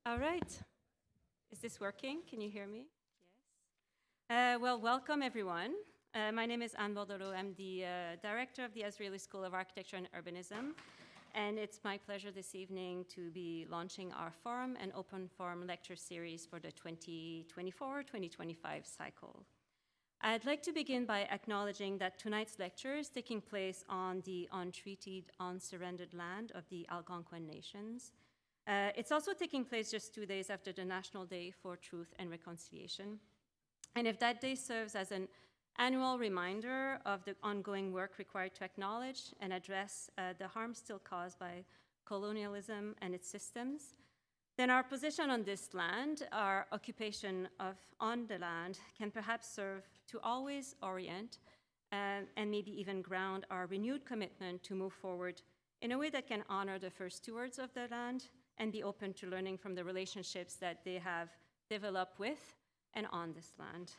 All right. Is this working? Can you hear me? Yes. Well, welcome everyone. My name is Anne Bordelot. I'm the director of the Israeli School of Architecture and Urbanism. And it's my pleasure this evening to be launching our forum and open forum lecture series for the 2024-2025 cycle. I'd like to begin by acknowledging that tonight's lecture is taking place on the untreated, unsurrendered land of the Algonquin Nations. It's also taking place just 2 days after the National Day for Truth and Reconciliation. And if that day serves as an annual reminder of the ongoing work required to acknowledge and address the harm still caused by colonialism and its systems, then our position on this land, our occupation on the land, can perhaps serve to always orient and maybe even ground our renewed commitment to move forward in a way that can honor the first stewards of the land and be open to learning from the relationships that they have developed with and on this land.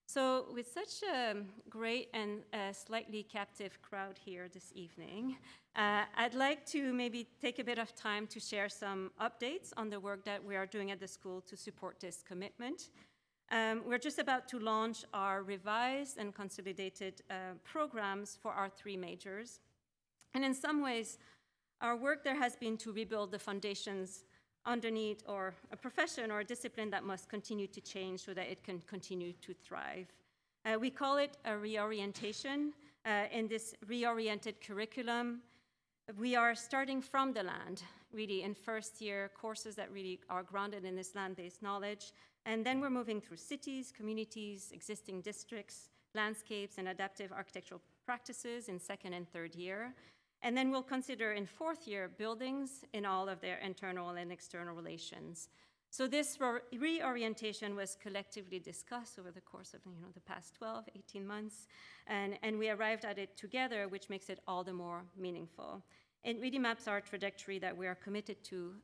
So with such a great and slightly captive crowd here this evening, I'd like to maybe take a bit of time to share some updates on the work that we are doing at the school to support this commitment. We're just about to launch our revised and consolidated programs for our 3 majors. And in some ways, our work there has been to rebuild the foundations underneath or a profession or a discipline that must continue to change so that it can continue to thrive. We call it a reorientation. In this reoriented curriculum, we are starting from the land, really in first year courses that really are grounded in this land-based knowledge. And then we're moving through cities, communities, existing districts, landscapes, and adaptive architectural practices in second and third year. And then we'll consider in fourth year buildings in all of their internal and external relations. So this reorientation was collectively discussed over the course of the past 12, 18 months, and we arrived at it together, which makes it all the more meaningful. It really maps our trajectory that we are committed to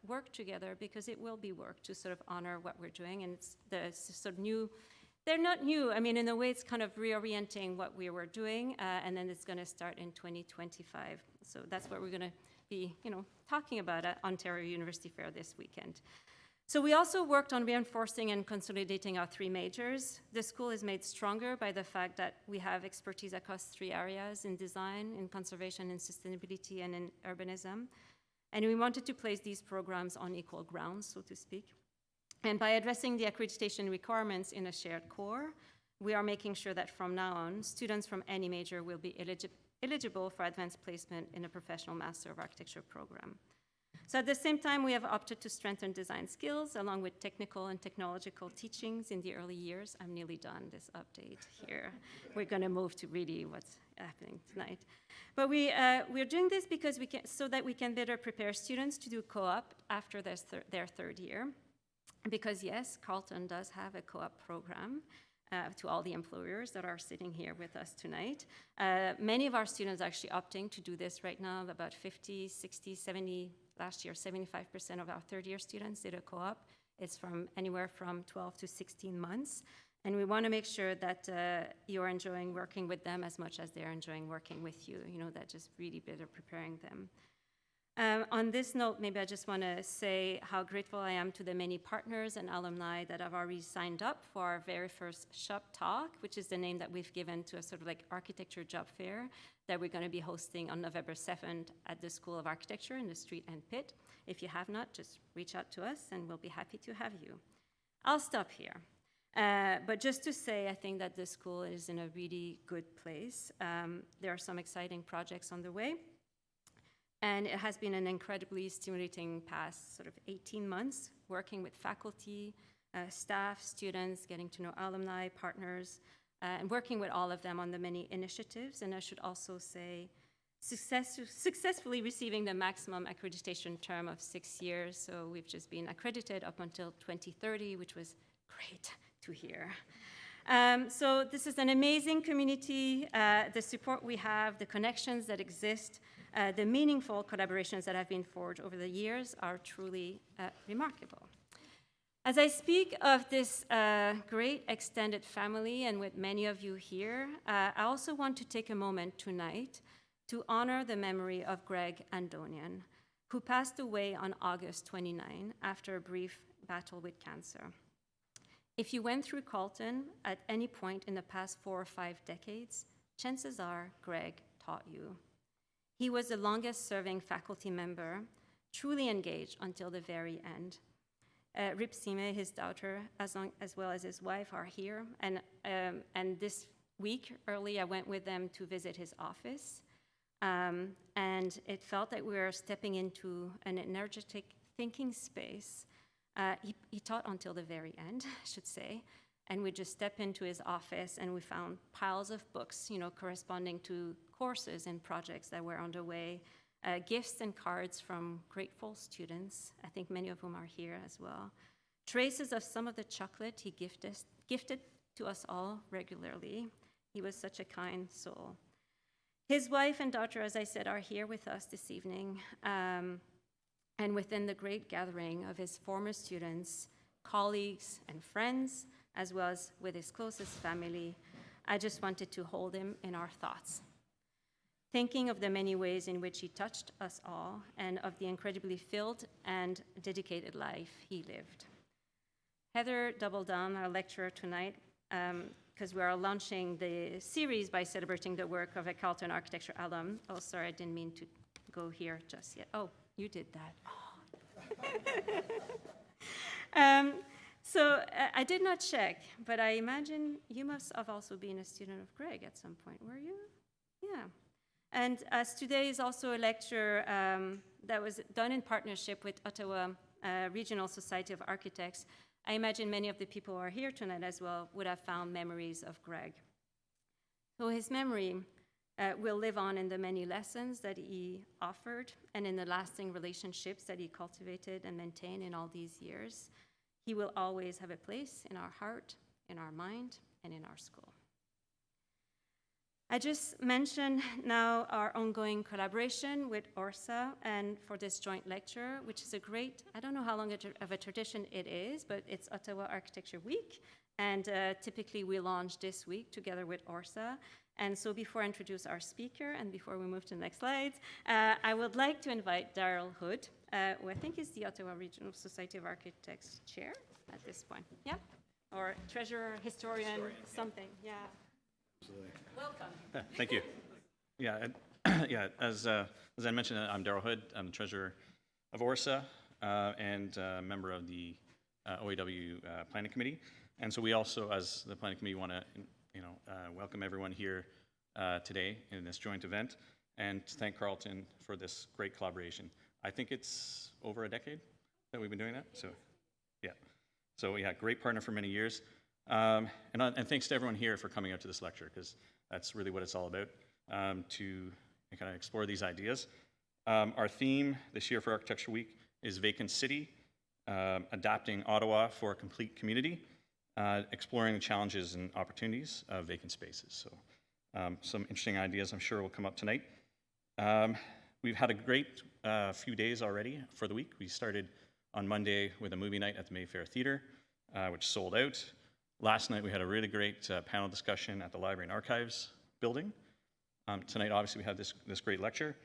work together, because it will be work to sort of honor what we're doing, and it's the sort of new. They're not new. I mean, in a way, it's kind of reorienting what we were doing, and then it's going to start in 2025. So that's what we're going to be, talking about at Ontario University Fair this weekend. So we also worked on reinforcing and consolidating our 3 majors. The school is made stronger by the fact that we have expertise across 3 areas: in design, in conservation and sustainability, and in urbanism. And we wanted to place these programs on equal ground, so to speak. And by addressing the accreditation requirements in a shared core, we are making sure that from now on, students from any major will be eligible for advanced placement in a professional Master of Architecture program. So at the same time, we have opted to strengthen design skills along with technical and technological teachings in the early years. I'm nearly done this update here. We're going to move to really what's happening tonight. But we're doing this because so that we can better prepare students to do co-op after their third year. Because yes, Carleton does have a co-op program to all the employers that are sitting here with us tonight. Many of our students are actually opting to do this right now. About 50, 60, 70, last year, 75% of our third-year students did a co-op. It's from anywhere from 12 to 16 months. And we want to make sure that you're enjoying working with them as much as they're enjoying working with you, that just really better preparing them. On this note, maybe I just want to say how grateful I am to the many partners and alumni that have already signed up for our very first Shop Talk, which is the name that we've given to a sort of like architecture job fair that we're going to be hosting on November 7th at the School of Architecture in the Street and Pit. If you have not, just reach out to us and we'll be happy to have you. I'll stop here. But just to say, I think that the school is in a really good place. There are some exciting projects on the way. And it has been an incredibly stimulating past sort of 18 months, working with faculty, staff, students, getting to know alumni, partners, and working with all of them on the many initiatives. And I should also say, successfully receiving the maximum accreditation term of 6 years. So we've just been accredited up until 2030, which was great to hear. So this is an amazing community. The support we have, the connections that exist, the meaningful collaborations that have been forged over the years are truly remarkable. As I speak of this great extended family and with many of you here, I also want to take a moment tonight to honor the memory of Greg Andonian, who passed away on August 29 after a brief battle with cancer. If you went through Carleton at any point in the past 4 or 5 decades, chances are Greg taught you. He was the longest-serving faculty member, truly engaged until the very end. Rip Sime, his daughter, as well as his wife, are here. And this week, early, I went with them to visit his office. And it felt like we were stepping into an energetic thinking space. He taught until the very end, I should say. And we just stepped into his office and we found piles of books, corresponding to courses and projects that were underway, gifts and cards from grateful students, I think many of whom are here as well, traces of some of the chocolate he gifted to us all regularly. He was such a kind soul. His wife and daughter, as I said, are here with us this evening, and within the great gathering of his former students, colleagues, and friends, as well as with his closest family, I just wanted to hold him in our thoughts, thinking of the many ways in which he touched us all and of the incredibly filled and dedicated life he lived. Heather Dubbelldam, our lecturer tonight, because we are launching the series by celebrating the work of a Carleton architecture alum. Oh, sorry, I didn't mean to go here just yet. Oh, you did that. Oh. So I did not check, but I imagine you must have also been a student of Greg at some point, were you? Yeah. And as today is also a lecture that was done in partnership with Ottawa Regional Society of Architects, I imagine many of the people who are here tonight as well would have found memories of Greg. So his memory will live on in the many lessons that he offered and in the lasting relationships that he cultivated and maintained in all these years. He will always have a place in our heart, in our mind, and in our school. I just mentioned now our ongoing collaboration with ORSA and for this joint lecture, which is a great, I don't know how long of a tradition it is, but it's Ottawa Architecture Week. And typically we launch this week together with ORSA. And so before I introduce our speaker and before we move to the next slides, I would like to invite Daryl Hood, who I think is the Ottawa Regional Society of Architects chair at this point. Yeah? Or treasurer, historian, something. Yeah. Absolutely. Welcome. Thank you. Yeah, as I mentioned, I'm Daryl Hood. I'm the treasurer of ORSA and a member of the OAW Planning Committee. And so we also, as the Planning Committee, want to welcome everyone here today in this joint event and to thank Carleton for this great collaboration. I think it's over a decade that we've been doing that. So, yeah. So, yeah, great partner for many years. And thanks to everyone here for coming out to this lecture, because that's really what it's all about, to kind of explore these ideas. Our theme this year for Architecture Week is Vacant City, adapting Ottawa for a complete community, exploring the challenges and opportunities of vacant spaces. So some interesting ideas I'm sure will come up tonight. We've had a great few days already for the week. We started on Monday with a movie night at the Mayfair Theatre, which sold out. Last night we had a really great panel discussion at the Library and Archives building. Tonight, obviously, we have this great lecture.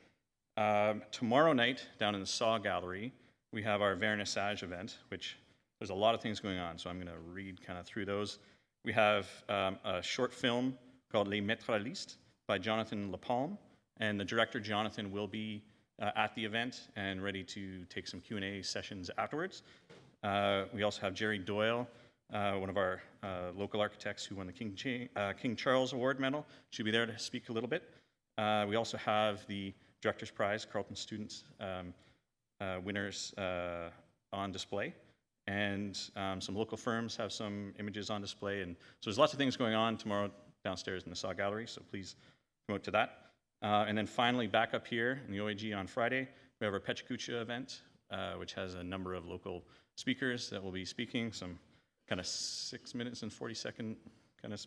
Tomorrow night, down in the Saw Gallery, we have our Vernissage event, which there's a lot of things going on, so I'm going to read kind of through those. We have a short film called Les Métralistes by Jonathan Lapalme, and the director, Jonathan, will be at the event and ready to take some Q&A sessions afterwards. We also have Jerry Doyle, one of our local architects who won the King Charles Award medal. She'll be there to speak a little bit. We also have the Director's Prize, Carleton Students winners on display. And some local firms have some images on display. And so there's lots of things going on tomorrow downstairs in the Saw Gallery, so please come out to that. And then finally, back up here in the OAG on Friday, we have our Pechakucha event, which has a number of local speakers that will be speaking, some kind of 6 minutes and 40-second kind of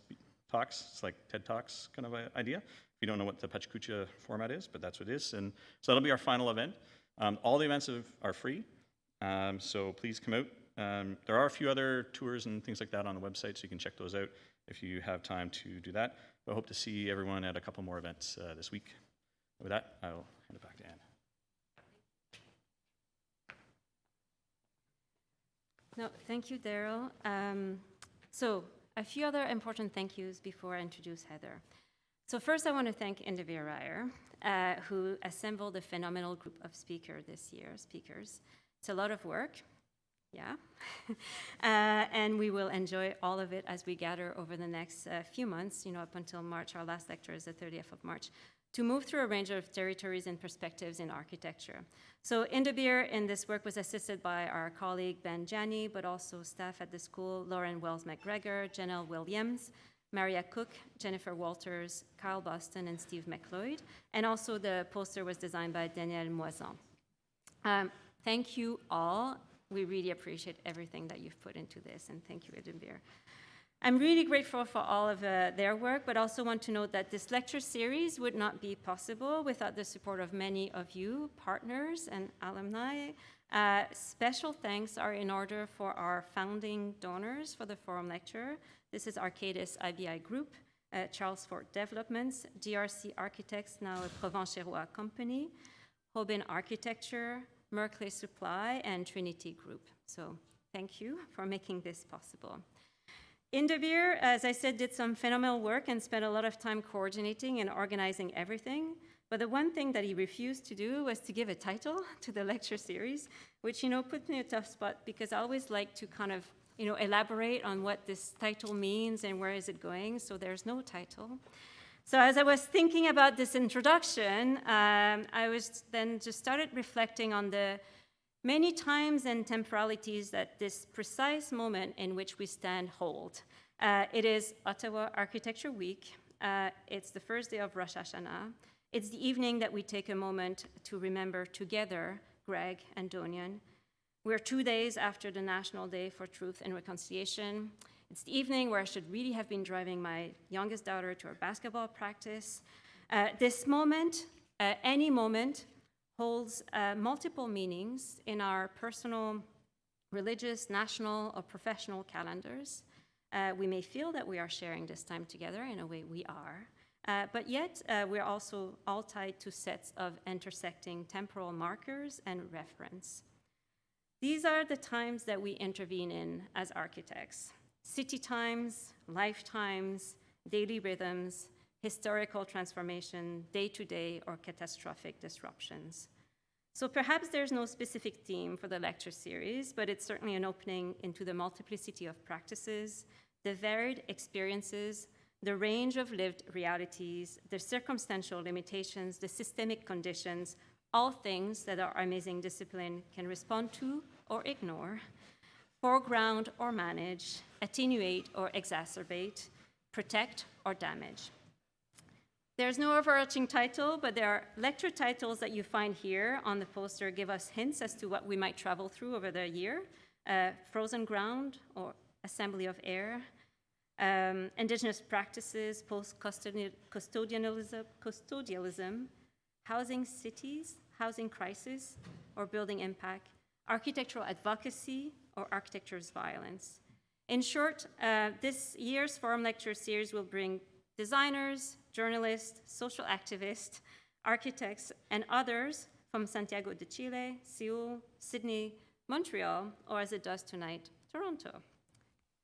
talks. It's like TED Talks kind of idea. If you don't know what the Pechakucha format is, but that's what it is. And so that'll be our final event. All the events are free, so please come out. There are a few other tours and things like that on the website, so you can check those out if you have time to do that. But I hope to see everyone at a couple more events this week. With that, I'll hand it back to Anne. No, thank you, Daryl. So a few other important thank yous before I introduce Heather. So first, I want to thank Indivir Ryer, who assembled a phenomenal group of speakers this year. It's a lot of work, yeah, and we will enjoy all of it as we gather over the next few months, up until March. Our last lecture is the 30th of March, to move through a range of territories and perspectives in architecture. So Indivir in this work was assisted by our colleague Ben Janney, but also staff at the school, Lauren Wells-McGregor, Janelle Williams, Maria Cook, Jennifer Walters, Kyle Boston, and Steve McLeod. And also the poster was designed by Danielle Moisan. Thank you all. We really appreciate everything that you've put into this, and thank you, Indivir. I'm really grateful for all of their work, but also want to note that this lecture series would not be possible without the support of many of you, partners and alumni. Special thanks are in order for our founding donors for the forum lecture. This is Arcadis IBI Group, Charles Fort Developments, DRC Architects, now a Provence-Chérois company, Hoban Architecture, Merkley Supply, and Trinity Group. So thank you for making this possible. Indivir, as I said, did some phenomenal work and spent a lot of time coordinating and organizing everything. But the one thing that he refused to do was to give a title to the lecture series, which, put me in a tough spot because I always like to kind of, elaborate on what this title means and where is it going. So there's no title. So as I was thinking about this introduction, I was then just started reflecting on the many times and temporalities that this precise moment in which we stand hold. It is Ottawa Architecture Week. It's the first day of Rosh Hashanah. It's the evening that we take a moment to remember together Greg and Donian. We're 2 days after the National Day for Truth and Reconciliation. It's the evening where I should really have been driving my youngest daughter to her basketball practice. This moment, any moment, holds multiple meanings in our personal, religious, national, or professional calendars. We may feel that we are sharing this time together, in a way we are, but yet we're also all tied to sets of intersecting temporal markers and reference. These are the times that we intervene in as architects: city times, lifetimes, daily rhythms, historical transformation, day-to-day or catastrophic disruptions. So perhaps there's no specific theme for the lecture series, but it's certainly an opening into the multiplicity of practices, the varied experiences, the range of lived realities, the circumstantial limitations, the systemic conditions, all things that our amazing discipline can respond to or ignore, foreground or manage, attenuate or exacerbate, protect or damage. There's no overarching title, but there are lecture titles that you find here on the poster give us hints as to what we might travel through over the year. Frozen Ground or Assembly of Air, Indigenous Practices, Post-Custodialism, Housing Cities, Housing Crisis, or Building Impact, Architectural Advocacy, or Architecture's Violence. In short, this year's forum lecture series will bring designers, journalists, social activists, architects, and others from Santiago de Chile, Seoul, Sydney, Montreal, or as it does tonight, Toronto.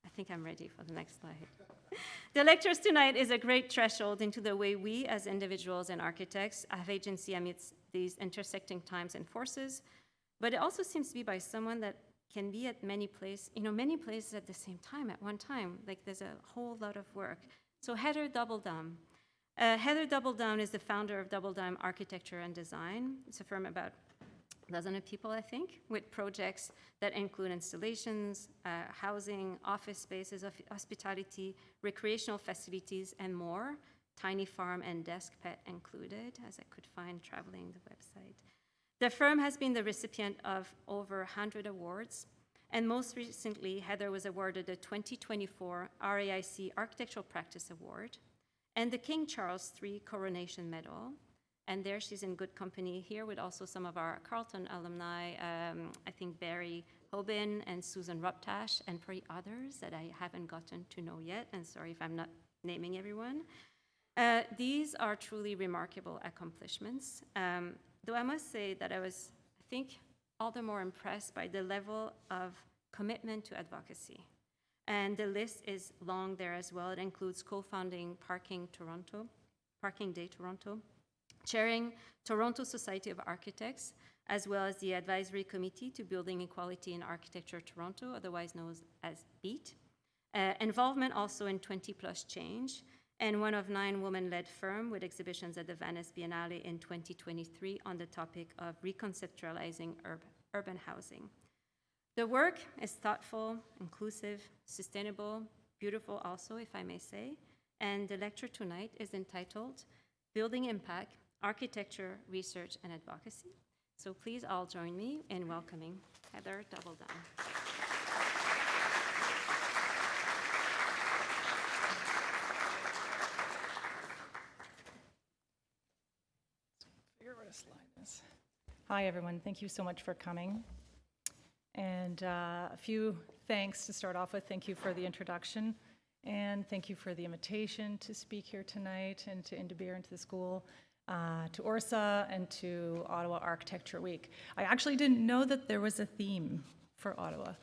I think I'm ready for the next slide. The lectures tonight is a great threshold into the way we as individuals and architects have agency amidst these intersecting times and forces, but it also seems to be by someone that can be at many places at the same time, at one time. Like there's a whole lot of work. So Heather Dubbelldam. Heather Dubbelldam is the founder of Dubbeldam Architecture and Design. It's a firm about a dozen of people, I think, with projects that include installations, housing, office spaces, hospitality, recreational facilities, and more. Tiny farm and desk pet included, as I could find traveling the website. The firm has been the recipient of over 100 awards, and most recently, Heather was awarded the 2024 RAIC Architectural Practice Award and the King Charles III Coronation Medal. And there she's in good company here with also some of our Carleton alumni, I think Barry Hoban and Susan Ruptash, and probably others that I haven't gotten to know yet, and sorry if I'm not naming everyone. These are truly remarkable accomplishments, though I must say that I was, I think, all the more impressed by the level of commitment to advocacy. And the list is long there as well. It includes co-founding Parking Day Toronto, chairing Toronto Society of Architects, as well as the Advisory Committee to Building Equality in Architecture Toronto, otherwise known as BEAT. Involvement also in 20+ Change, and one of 9 women-led firms with exhibitions at the Venice Biennale in 2023 on the topic of reconceptualizing urban housing. The work is thoughtful, inclusive, sustainable, beautiful also, if I may say, and the lecture tonight is entitled Building Impact, Architecture, Research, and Advocacy. So please all join me in welcoming Heather Dubbelldam. Hi, everyone. Thank you so much for coming. And a few thanks to start off with. Thank you for the introduction, and thank you for the invitation to speak here tonight, and to Indabir and to the school, to ORSA, and to Ottawa Architecture Week. I actually didn't know that there was a theme for Ottawa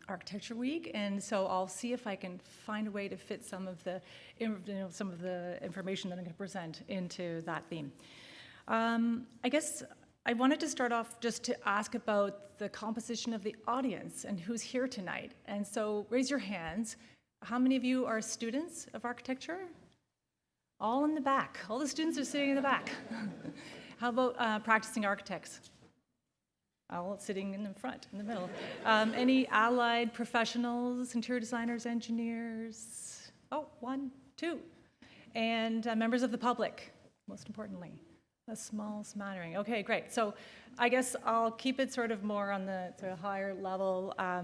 Architecture Week, and so I'll see if I can find a way to fit some of the information that I'm going to present into that theme. I guess I wanted to start off just to ask about the composition of the audience and who's here tonight. And so raise your hands. How many of you are students of architecture? All in the back. All the students are sitting in the back. How about practicing architects? All sitting in the front, in the middle. Any allied professionals, interior designers, engineers? Oh, 1, 2. And members of the public, most importantly. A small smattering. Okay, great. So I guess I'll keep it sort of more on the sort of higher level. I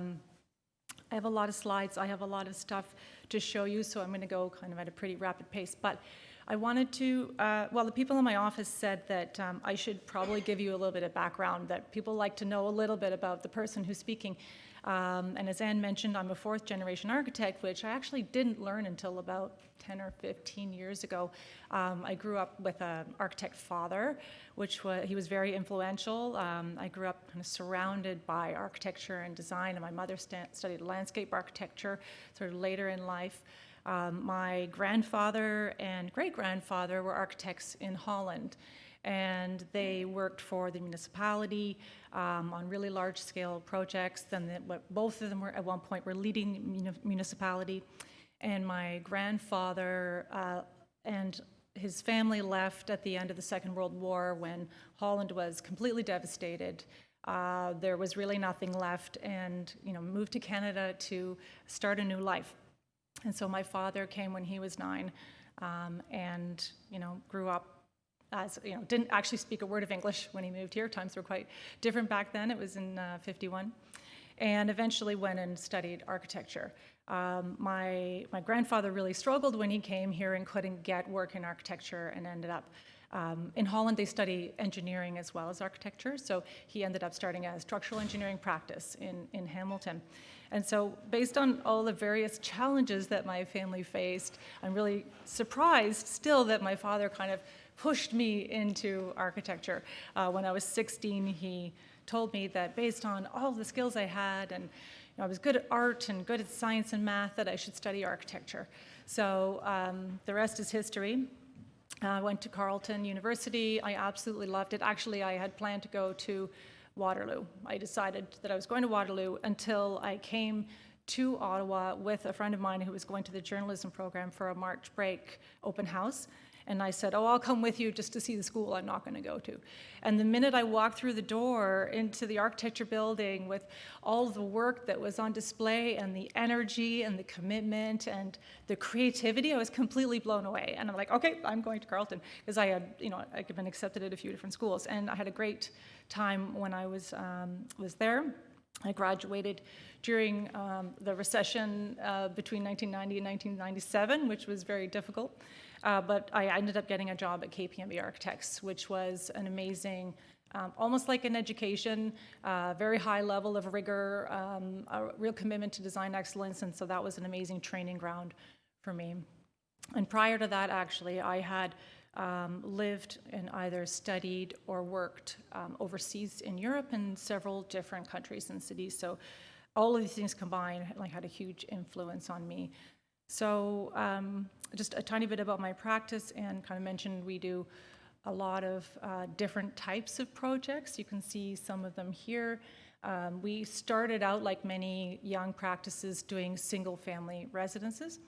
have a lot of slides. I have a lot of stuff to show you, so I'm going to go kind of at a pretty rapid pace. But I wanted to, the people in my office said that I should probably give you a little bit of background, that people like to know a little bit about the person who's speaking. And as Anne mentioned, I'm a 4th-generation architect, which I actually didn't learn until about 10 or 15 years ago. I grew up with an architect father, he was very influential. I grew up kind of surrounded by architecture and design, and my mother studied landscape architecture sort of later in life. My grandfather and great-grandfather were architects in Holland, and they worked for the municipality on really large-scale projects. Then both of them were at one point were leading municipality. And my grandfather and his family left at the end of the Second World War when Holland was completely devastated. There was really nothing left, and moved to Canada to start a new life. And so my father came when he was 9, and grew up as didn't actually speak a word of English when he moved here. Times were quite different back then. It was in '51, and eventually went and studied architecture. My grandfather really struggled when he came here and couldn't get work in architecture, and ended up in Holland. They study engineering as well as architecture, so he ended up starting a structural engineering practice in Hamilton. And so based on all the various challenges that my family faced, I'm really surprised still that my father kind of pushed me into architecture. When I was 16, he told me that based on all the skills I had, and I was good at art and good at science and math, that I should study architecture. So the rest is history. I went to Carleton University. I absolutely loved it. Actually, I had planned to go to Waterloo. I decided that I was going to Waterloo until I came to Ottawa with a friend of mine who was going to the journalism program for a March break open house. And I said, I'll come with you just to see the school I'm not going to go to. And the minute I walked through the door into the architecture building with all the work that was on display, and the energy and the commitment and the creativity, I was completely blown away. And I'm like, okay, I'm going to Carleton, because I had been accepted at a few different schools. And I had a great time when I was there. I graduated during the recession between 1990 and 1997, which was very difficult. But I ended up getting a job at KPMG Architects, which was an amazing, almost like an education, very high level of rigor, a real commitment to design excellence, and so that was an amazing training ground for me. And prior to that, actually, I had lived and either studied or worked overseas in Europe in several different countries and cities. So all of these things combined like had a huge influence on me. So just a tiny bit about my practice, and kind of mentioned we do a lot of different types of projects. You can see some of them here. We started out, like many young practices, doing single-family residences,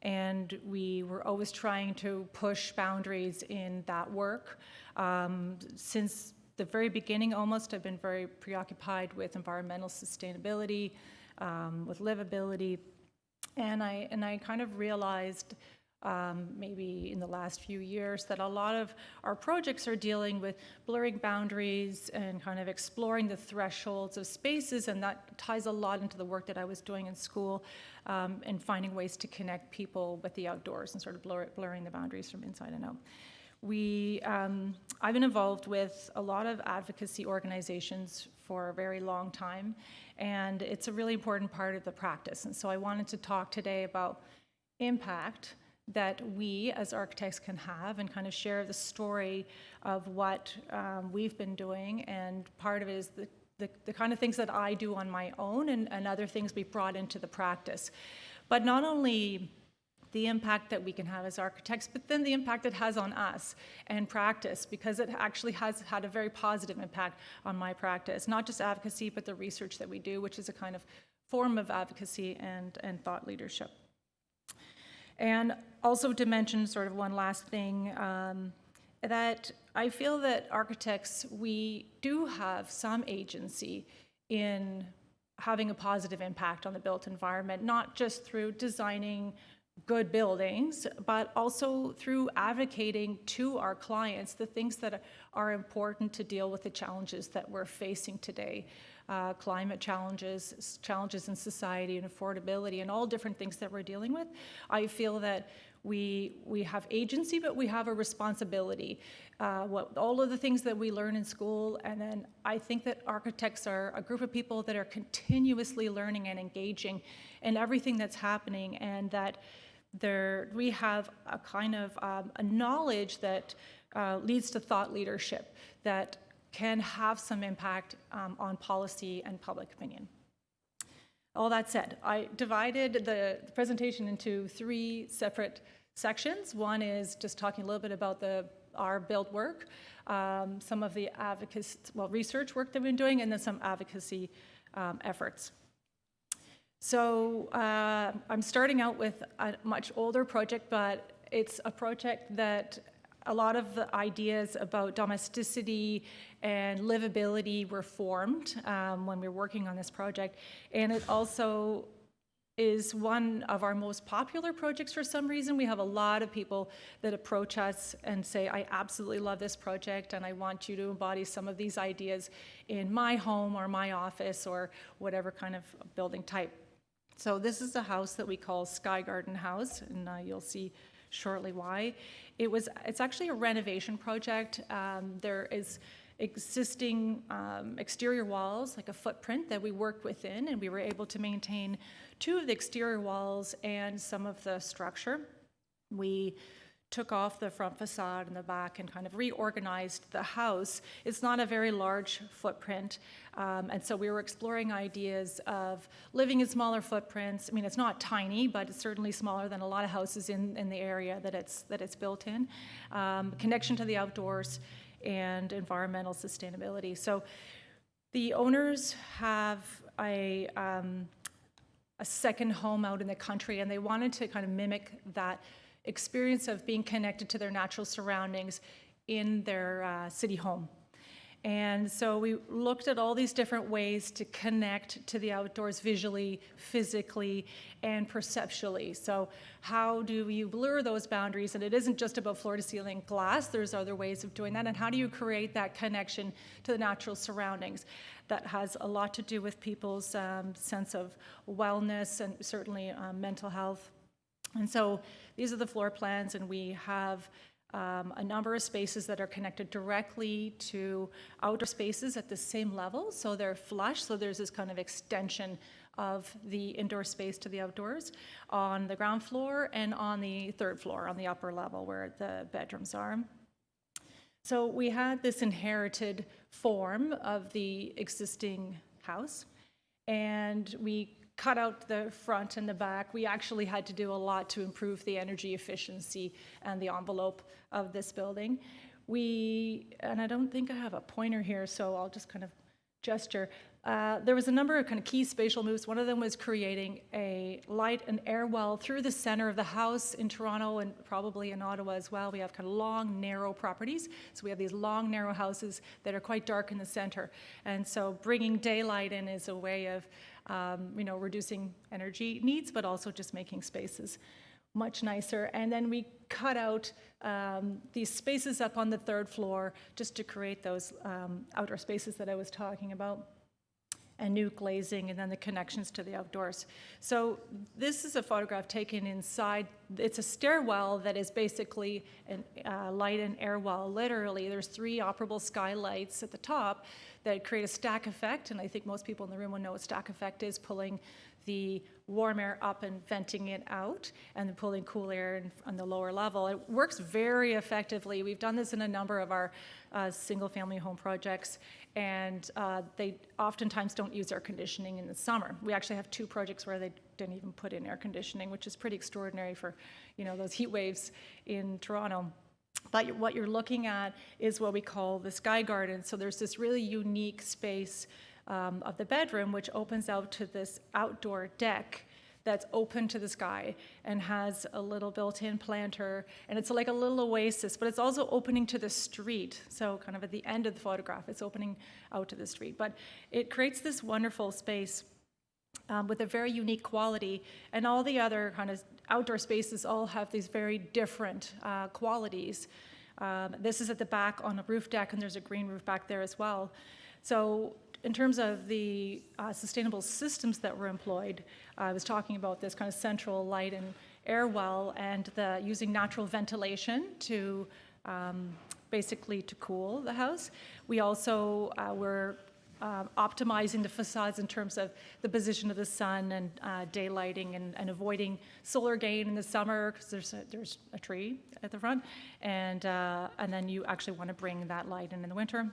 and we were always trying to push boundaries in that work. Since the very beginning, almost, I've been very preoccupied with environmental sustainability, with livability, and I kind of realized maybe in the last few years that a lot of our projects are dealing with blurring boundaries and kind of exploring the thresholds of spaces, and that ties a lot into the work that I was doing in school, and finding ways to connect people with the outdoors and sort of blurring the boundaries from inside and out. I've been involved with a lot of advocacy organizations for a very long time, and it's a really important part of the practice. And so I wanted to talk today about impact that we as architects can have, and kind of share the story of what we've been doing. And part of it is the kind of things that I do on my own, and other things we've brought into the practice. But not only the impact that we can have as architects, but then the impact it has on us and practice, because it actually has had a very positive impact on my practice. Not just advocacy, but the research that we do, which is a kind of form of advocacy and thought leadership. And also to mention sort of one last thing, that I feel that architects, we do have some agency in having a positive impact on the built environment, not just through designing good buildings, but also through advocating to our clients the things that are important to deal with the challenges that we're facing today. Climate challenges, challenges in society and affordability, and all different things that we're dealing with. I feel that we have agency, but we have a responsibility. All of the things that we learn in school, and then I think that architects are a group of people that are continuously learning and engaging in everything that's happening, and that we have a kind of a knowledge that leads to thought leadership that can have some impact on policy and public opinion. All that said, I divided the presentation into 3 separate sections. One is just talking a little bit about our build work, some of the research work that we've been doing, and then some advocacy efforts. So I'm starting out with a much older project, but it's a project that a lot of the ideas about domesticity and livability were formed when we were working on this project. And it also is one of our most popular projects for some reason. We have a lot of people that approach us and say, I absolutely love this project, and I want you to embody some of these ideas in my home or my office or whatever kind of building type. So this is a house that we call Sky Garden House, and you'll see shortly why. It's actually a renovation project. There is existing exterior walls, like a footprint that we worked within, and we were able to maintain 2 of the exterior walls and some of the structure. We took off the front facade and the back and kind of reorganized the house. It's not a very large footprint, and so we were exploring ideas of living in smaller footprints. I mean, it's not tiny, but it's certainly smaller than a lot of houses in the area that it's built in. Connection to the outdoors and environmental sustainability. So the owners have a second home out in the country, and they wanted to kind of mimic that experience of being connected to their natural surroundings in their city home. And so we looked at all these different ways to connect to the outdoors visually, physically, and perceptually. So how do you blur those boundaries? And it isn't just about floor-to-ceiling glass. There's other ways of doing that. And how do you create that connection to the natural surroundings? That has a lot to do with people's sense of wellness and certainly mental health. And so these are the floor plans, and we have a number of spaces that are connected directly to outdoor spaces at the same level, so they're flush, so there's this kind of extension of the indoor space to the outdoors on the ground floor and on the 3rd floor, on the upper level where the bedrooms are. So we had this inherited form of the existing house, and we cut out the front and the back. We actually had to do a lot to improve the energy efficiency and the envelope of this building. And I don't think I have a pointer here, so I'll just kind of gesture. There was a number of kind of key spatial moves. One of them was creating a light and air well through the center of the house in Toronto and probably in Ottawa as well. We have kind of long, narrow properties. So we have these long, narrow houses that are quite dark in the center. And so bringing daylight in is a way of reducing energy needs, but also just making spaces much nicer. And then we cut out these spaces up on the third floor just to create those outdoor spaces that I was talking about, and new glazing, and then the connections to the outdoors. So this is a photograph taken inside. It's a stairwell that is basically a light and air well. Literally, there's 3 operable skylights at the top that create a stack effect, and I think most people in the room will know what stack effect is, pulling the warm air up and venting it out, and then pulling cool air on the lower level. It works very effectively. We've done this in a number of our single-family home projects, and they oftentimes don't use air conditioning in the summer. We actually have 2 projects where they didn't even put in air conditioning, which is pretty extraordinary for, those heat waves in Toronto. But what you're looking at is what we call the sky garden. So there's this really unique space of the bedroom, which opens out to this outdoor deck that's open to the sky and has a little built-in planter, and it's like a little oasis, but it's also opening to the street. So kind of at the end of the photograph, it's opening out to the street. But it creates this wonderful space with a very unique quality, and all the other kind of outdoor spaces all have these very different qualities. This is at the back on a roof deck, and there's a green roof back there as well. So in terms of the sustainable systems that were employed, I was talking about this kind of central light and air well, and using natural ventilation to basically to cool the house. We also were optimizing the facades in terms of the position of the sun and daylighting, and avoiding solar gain in the summer because there's a tree at the front, and then you actually want to bring that light in the winter.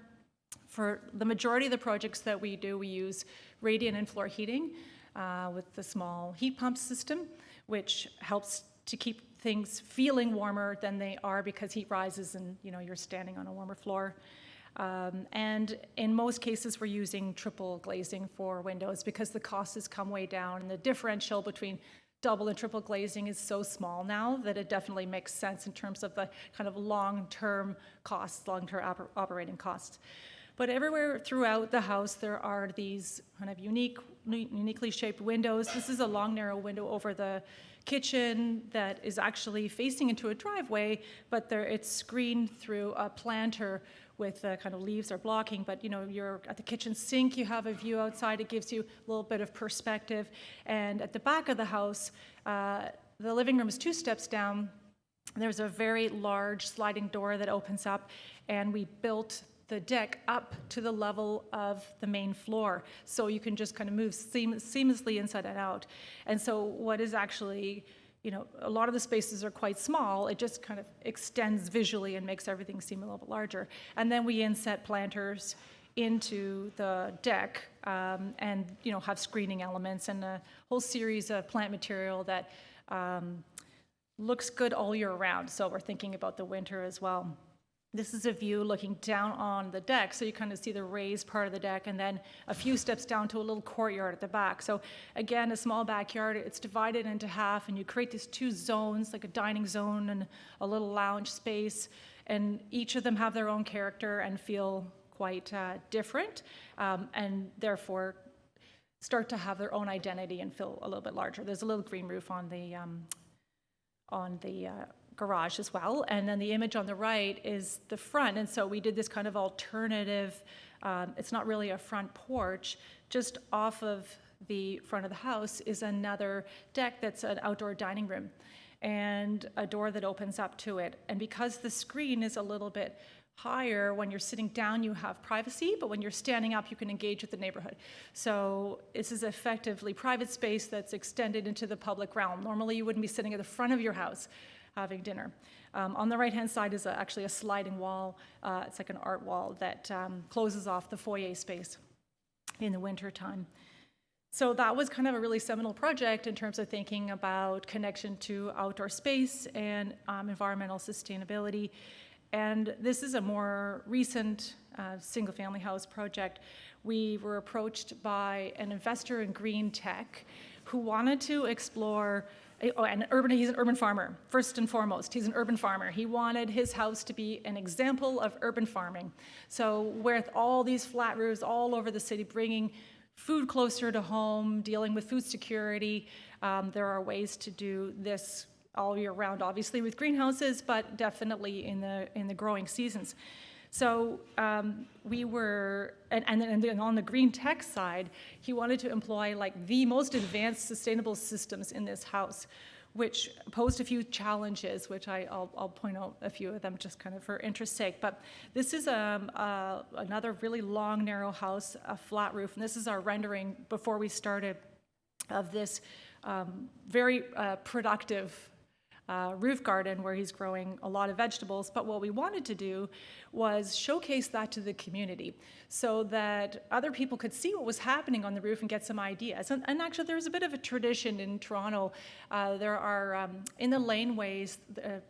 For the majority of the projects that we do, we use radiant and floor heating with the small heat pump system, which helps to keep things feeling warmer than they are because heat rises and you're standing on a warmer floor. And in most cases, we're using triple glazing for windows because the costs has come way down, and the differential between double and triple glazing is so small now that it definitely makes sense in terms of the kind of long-term costs, long-term operating costs. But everywhere throughout the house, there are these kind of uniquely shaped windows. This is a long, narrow window over the kitchen that is actually facing into a driveway, but it's screened through a planter with kind of leaves are blocking. But you're at the kitchen sink, you have a view outside. It gives you a little bit of perspective. And at the back of the house, the living room is 2 steps down. There's a very large sliding door that opens up, and we built the deck up to the level of the main floor, so you can just kind of move seamlessly inside and out. And so what is actually, a lot of the spaces are quite small. It just kind of extends visually and makes everything seem a little bit larger. And then we inset planters into the deck and have screening elements and a whole series of plant material that looks good all year round. So we're thinking about the winter as well. This is a view looking down on the deck, so you kind of see the raised part of the deck, and then a few steps down to a little courtyard at the back. So again, a small backyard, it's divided into half, and you create these 2 zones, like a dining zone and a little lounge space, and each of them have their own character and feel quite different, and therefore start to have their own identity and feel a little bit larger. There's a little green roof on the garage as well, and then the image on the right is the front. And so we did this kind of alternative, it's not really a front porch, just off of the front of the house is another deck that's an outdoor dining room and a door that opens up to it. And because the screen is a little bit higher, when you're sitting down you have privacy, but when you're standing up you can engage with the neighborhood. So this is effectively private space that's extended into the public realm. Normally you wouldn't be sitting at the front of your house having dinner. On the right-hand side is actually a sliding wall. It's like an art wall that closes off the foyer space in the winter time. So that was kind of a really seminal project in terms of thinking about connection to outdoor space and environmental sustainability. And this is a more recent single-family house project. We were approached by an investor in green tech who wanted to explore, he's an urban farmer, first and foremost. He's an urban farmer. He wanted his house to be an example of urban farming. So with all these flat roofs all over the city, bringing food closer to home, dealing with food security, there are ways to do this all year round, obviously with greenhouses, but definitely in the growing seasons. So we were, and then on the green tech side, he wanted to employ like the most advanced sustainable systems in this house, which posed a few challenges, which I'll point out a few of them just kind of for interest's sake. But this is another really long, narrow house, a flat roof, and this is our rendering before we started of this very productive roof garden where he's growing a lot of vegetables. But what we wanted to do was showcase that to the community so that other people could see what was happening on the roof and get some ideas. And actually, there's a bit of a tradition in Toronto. There are, in the laneways,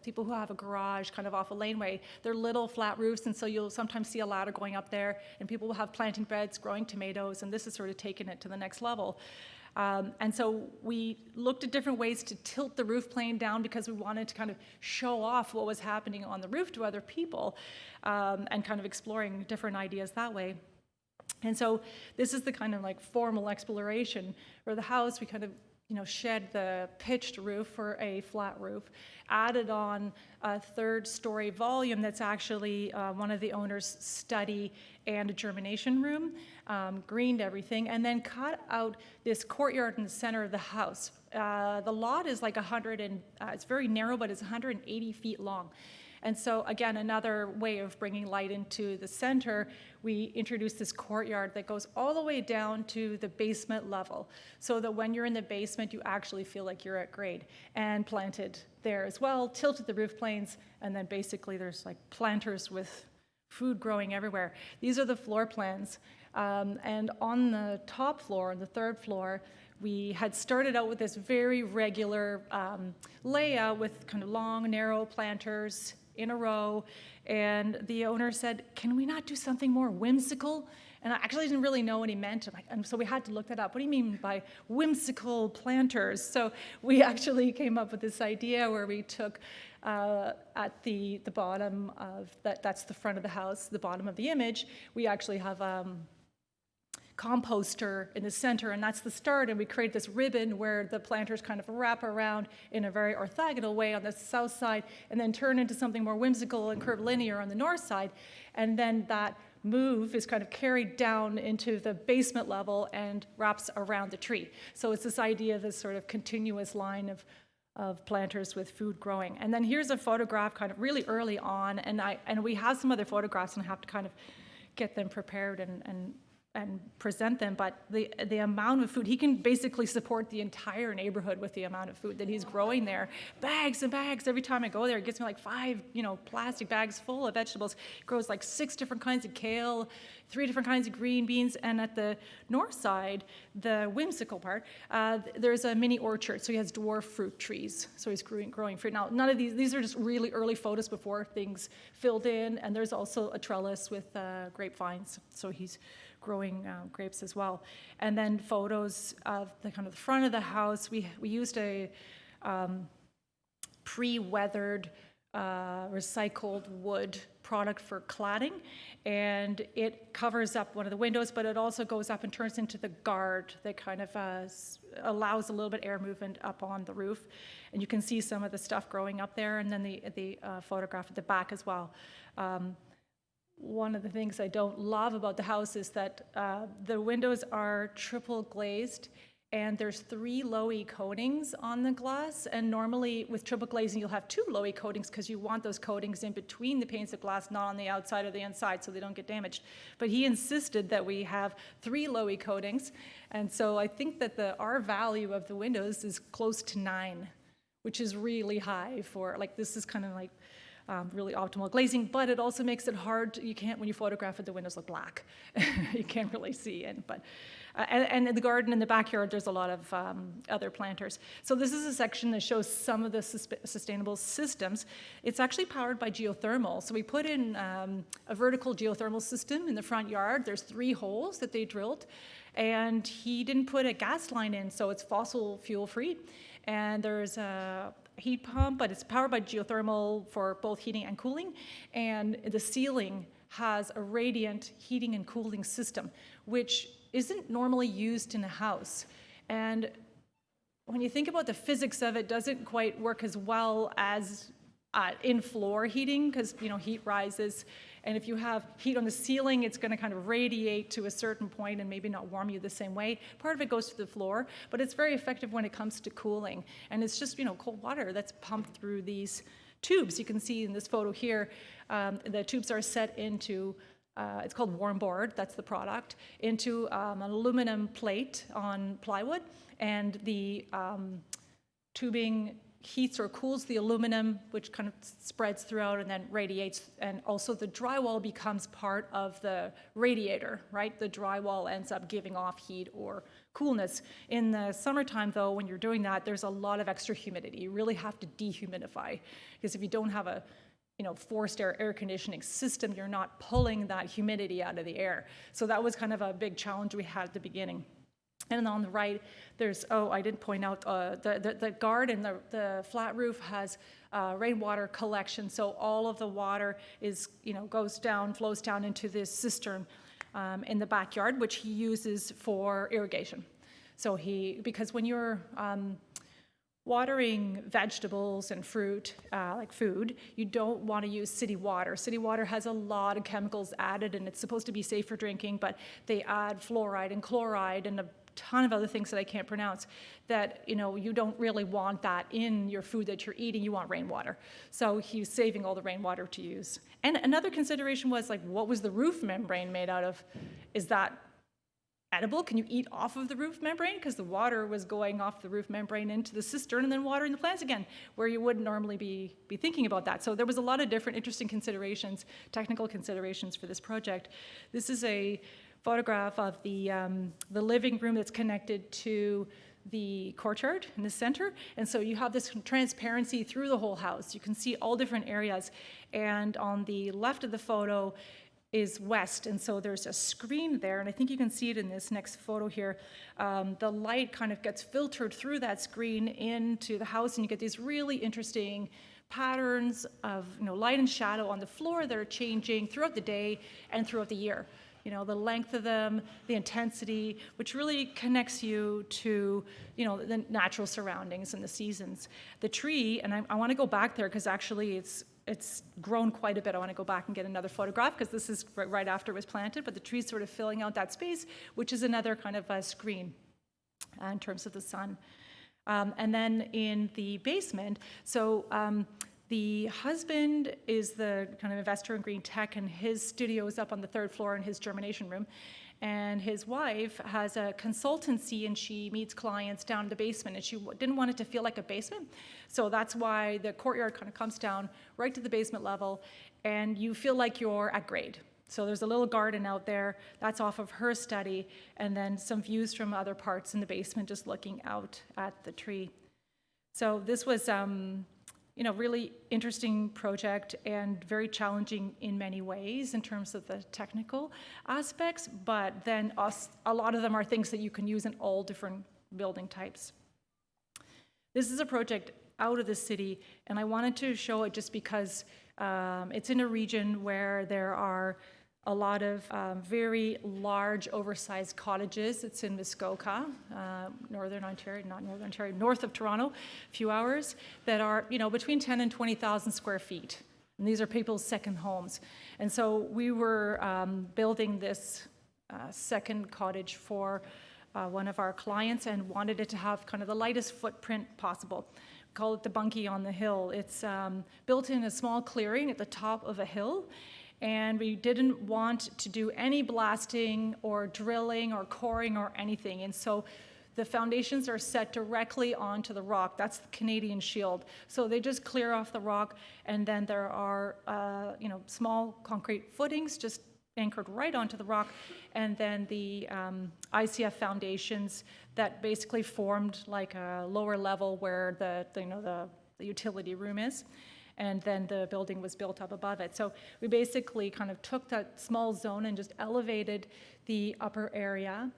people who have a garage kind of off a laneway, they're little flat roofs, and so you'll sometimes see a ladder going up there, and people will have planting beds, growing tomatoes, and this is sort of taking it to the next level. And so we looked at different ways to tilt the roof plane down because we wanted to kind of show off what was happening on the roof to other people, and kind of exploring different ideas that way. And so this is the kind of like formal exploration for the house. We kind of shed the pitched roof for a flat roof, added on a third-story volume that's actually one of the owner's study and a germination room, greened everything, and then cut out this courtyard in the center of the house. The lot is like it's very narrow, but it's 180 feet long. And so again, another way of bringing light into the center, we introduced this courtyard that goes all the way down to the basement level, so that when you're in the basement, you actually feel like you're at grade, and planted there as well, tilted the roof planes, and then basically there's like planters with food growing everywhere. These are the floor plans. And on the top floor, on the third floor, we had started out with this very regular layout with kind of long, narrow planters in a row, and the owner said, "Can we not do something more whimsical?" And I actually didn't really know what he meant, and so we had to look that up. What do you mean by whimsical planters? So we actually came up with this idea where we took at the bottom of that's the front of the house, the bottom of the image, we actually have composter in the center, and that's the start, and we create this ribbon where the planters kind of wrap around in a very orthogonal way on the south side and then turn into something more whimsical and curvilinear on the north side, and then that move is kind of carried down into the basement level and wraps around the tree. So it's this idea of this sort of continuous line of planters with food growing. And then here's a photograph kind of really early on, and we have some other photographs and have to kind of get them prepared and present them, but the amount of food, he can basically support the entire neighborhood with the amount of food that he's growing there. Bags and bags. Every time I go there, it gets me like 5, plastic bags full of vegetables. He grows like 6 different kinds of kale, 3 different kinds of green beans, and at the north side, the whimsical part, there's a mini orchard, so he has dwarf fruit trees, so he's growing fruit. Now, none of these are just really early photos before things filled in, and there's also a trellis with grapevines, so he's growing grapes as well. And then photos of the kind of the front of the house. We used a pre-weathered recycled wood product for cladding, and it covers up one of the windows, but it also goes up and turns into the guard that kind of allows a little bit air movement up on the roof. And you can see some of the stuff growing up there, and then the photograph at the back as well. One of the things I don't love about the house is that the windows are triple glazed, and there's 3 low-E coatings on the glass, and normally with triple glazing you'll have 2 low-E coatings because you want those coatings in between the panes of glass, not on the outside or the inside, so they don't get damaged. But he insisted that we have 3 low-E coatings, and so I think that the R value of the windows is close to 9, which is really high for, like, this is kind of like really optimal glazing, but it also makes it hard. You can't, when you photograph it, the windows look black. You can't really see in. But And in the garden in the backyard, there's a lot of other planters. So this is a section that shows some of the sustainable systems. It's actually powered by geothermal. So we put in a vertical geothermal system in the front yard. There's 3 holes that they drilled. And he didn't put a gas line in, so it's fossil fuel free. And there's a heat pump, but it's powered by geothermal for both heating and cooling. And the ceiling has a radiant heating and cooling system, which isn't normally used in a house. And when you think about the physics of it, doesn't quite work as well as in-floor heating, because heat rises, and if you have heat on the ceiling, it's going to kind of radiate to a certain point and maybe not warm you the same way. Part of it goes to the floor, but it's very effective when it comes to cooling, and it's just cold water that's pumped through these tubes. You can see in this photo here, the tubes are set into it's called warm board, that's the product, into an aluminum plate on plywood, and the tubing heats or cools the aluminum, which kind of spreads throughout and then radiates, and also the drywall becomes part of the radiator, right? The drywall ends up giving off heat or coolness. In the summertime, though, when you're doing that, there's a lot of extra humidity. You really have to dehumidify, because if you don't have a forced air conditioning system, you're not pulling that humidity out of the air. So that was kind of a big challenge we had at the beginning. And on the right, there's, I didn't point out, the garden, the flat roof has rainwater collection. So all of the water is, flows down into this cistern in the backyard, which he uses for irrigation. So because when you're watering vegetables and fruit, like food, you don't want to use city water. City water has a lot of chemicals added, and it's supposed to be safe for drinking, but they add fluoride and chloride and a ton of other things that I can't pronounce that, you don't really want that in your food that you're eating. You want rainwater. So he's saving all the rainwater to use. And another consideration was, what was the roof membrane made out of? Is that edible? Can you eat off of the roof membrane? Because the water was going off the roof membrane into the cistern and then watering the plants again, where you wouldn't normally be thinking about that. So there was a lot of different interesting considerations, technical considerations for this project. This is a photograph of the living room that's connected to the courtyard in the center. And so you have this transparency through the whole house. You can see all different areas. And on the left of the photo is west, and so there's a screen there, and I think you can see it in this next photo here. The light kind of gets filtered through that screen into the house, and you get these really interesting patterns of light and shadow on the floor that are changing throughout the day and throughout the year. The length of them, the intensity, which really connects you to, the natural surroundings and the seasons. The tree, and I want to go back there because actually it's grown quite a bit. I want to go back and get another photograph because this is right after it was planted, but the tree's sort of filling out that space, which is another kind of a screen in terms of the sun. And then in the basement, so the husband is the kind of investor in green tech, and his studio is up on the 3rd floor in his germination room. And his wife has a consultancy, and she meets clients down in the basement, and she didn't want it to feel like a basement. So that's why the courtyard kind of comes down right to the basement level, and you feel like you're at grade. So there's a little garden out there. That's off of her study, and then some views from other parts in the basement just looking out at the tree. So this was really interesting project and very challenging in many ways in terms of the technical aspects, but then a lot of them are things that you can use in all different building types. This is a project out of the city, and I wanted to show it just because it's in a region where there are a lot of very large, oversized cottages. It's in Muskoka, north of Toronto, a few hours, that are between 10 and 20,000 square feet. And these are people's second homes. And so we were building this second cottage for one of our clients and wanted it to have kind of the lightest footprint possible. We call it the Bunkie on the Hill. It's built in a small clearing at the top of a hill. And we didn't want to do any blasting or drilling or coring or anything. And so the foundations are set directly onto the rock. That's the Canadian Shield. So they just clear off the rock, and then there are small concrete footings just anchored right onto the rock, and then the ICF foundations that basically formed like a lower level where the utility room is, and then the building was built up above it. So we basically kind of took that small zone and just elevated the upper area,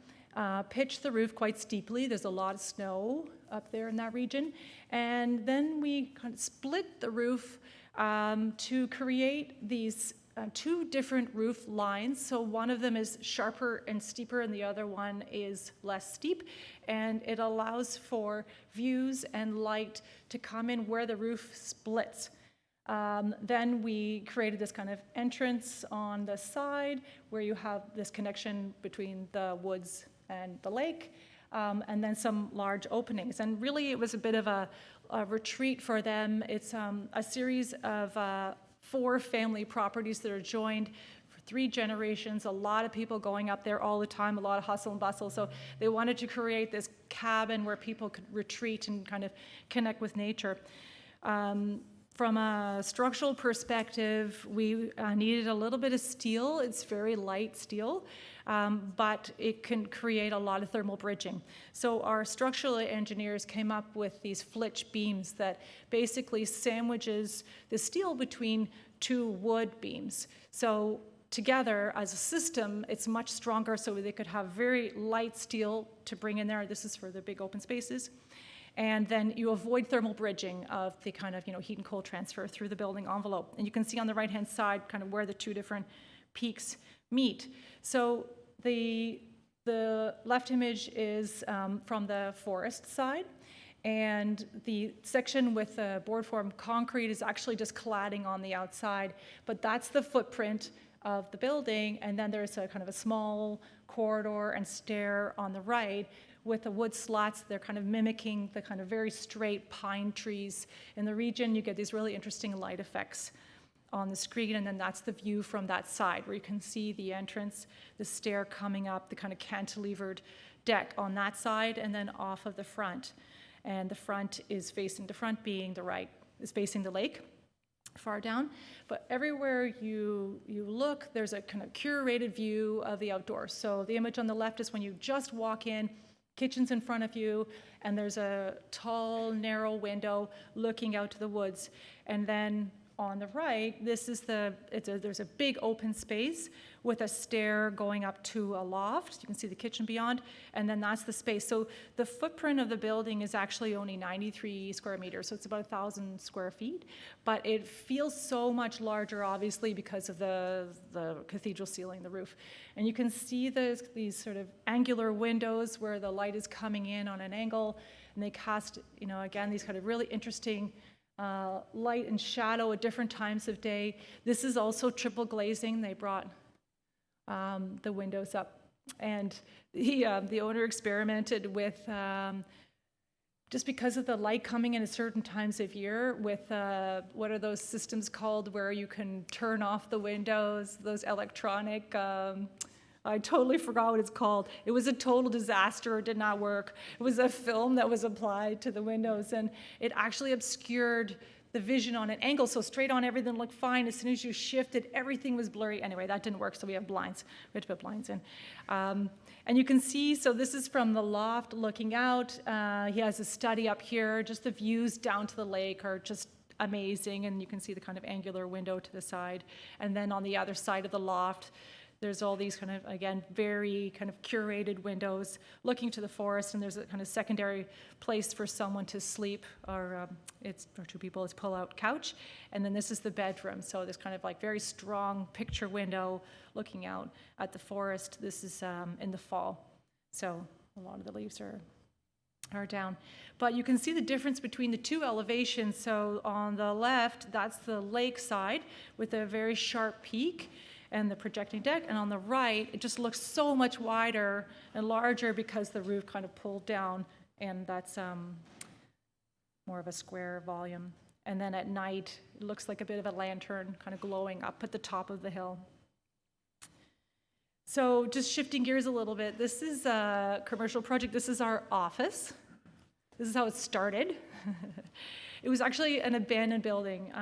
pitched the roof quite steeply. There's a lot of snow up there in that region, and then we kind of split the roof to create these two different roof lines. So one of them is sharper and steeper, and the other one is less steep, and it allows for views and light to come in where the roof splits. Then we created this kind of entrance on the side where you have this connection between the woods and the lake, and then some large openings. And really it was a bit of a retreat for them. It's a series of 4 family properties that are joined for 3 generations, a lot of people going up there all the time, a lot of hustle and bustle. So they wanted to create this cabin where people could retreat and kind of connect with nature. From a structural perspective, we needed a little bit of steel. It's very light steel, but it can create a lot of thermal bridging. So our structural engineers came up with these flitch beams that basically sandwiches the steel between 2 wood beams. So together as a system, it's much stronger, so they could have very light steel to bring in there. This is for the big open spaces. And then you avoid thermal bridging of the kind of heat and cold transfer through the building envelope. And you can see on the right-hand side kind of where the 2 different peaks meet. So the left image is from the forest side, and the section with the board form concrete is actually just cladding on the outside, but that's the footprint of the building. And then there's a kind of a small corridor and stair on the right with the wood slats. They're kind of mimicking the kind of very straight pine trees in the region. You get these really interesting light effects on the screen, and then that's the view from that side where you can see the entrance, the stair coming up, the kind of cantilevered deck on that side, and then off of the front. And the front is facing, the front being the right, is facing the lake far down. But everywhere you look, there's a kind of curated view of the outdoors. So the image on the left is when you just walk in, kitchen's in front of you, and there's a tall, narrow window looking out to the woods. And then on the right, there's a big open space with a stair going up to a loft. You can see the kitchen beyond, and then that's the space. So the footprint of the building is actually only 93 square meters, so it's about 1,000 square feet. But it feels so much larger, obviously, because of the cathedral ceiling, the roof. And you can see these sort of angular windows where the light is coming in on an angle, and they cast, again, these kind of really interesting light and shadow at different times of day. This is also triple glazing. They brought the windows up, and the owner experimented with just because of the light coming in at certain times of year with what are those systems called where you can turn off the windows, those electronic I totally forgot what it's called. It was a total disaster. It did not work. It was a film that was applied to the windows, and it actually obscured the vision on an angle. So straight on, everything looked fine. As soon as you shifted, everything was blurry. Anyway, that didn't work, so we have blinds. We had to put blinds in. And you can see, so this is from the loft looking out. He has a study up here. Just the views down to the lake are just amazing, and you can see the kind of angular window to the side. And then on the other side of the loft, there's all these kind of, again, very kind of curated windows looking to the forest, and there's a kind of secondary place for someone to sleep, or it's for 2 people, it's pull-out couch. And then this is the bedroom, so this kind of like very strong picture window looking out at the forest. This is in the fall, so a lot of the leaves are down. But you can see the difference between the 2 elevations. So on the left, that's the lake side with a very sharp peak and the projecting deck, and on the right, it just looks so much wider and larger because the roof kind of pulled down, and that's more of a square volume. And then at night, it looks like a bit of a lantern kind of glowing up at the top of the hill. So just shifting gears a little bit, this is a commercial project. This is our office. This is how it started. It was actually an abandoned building.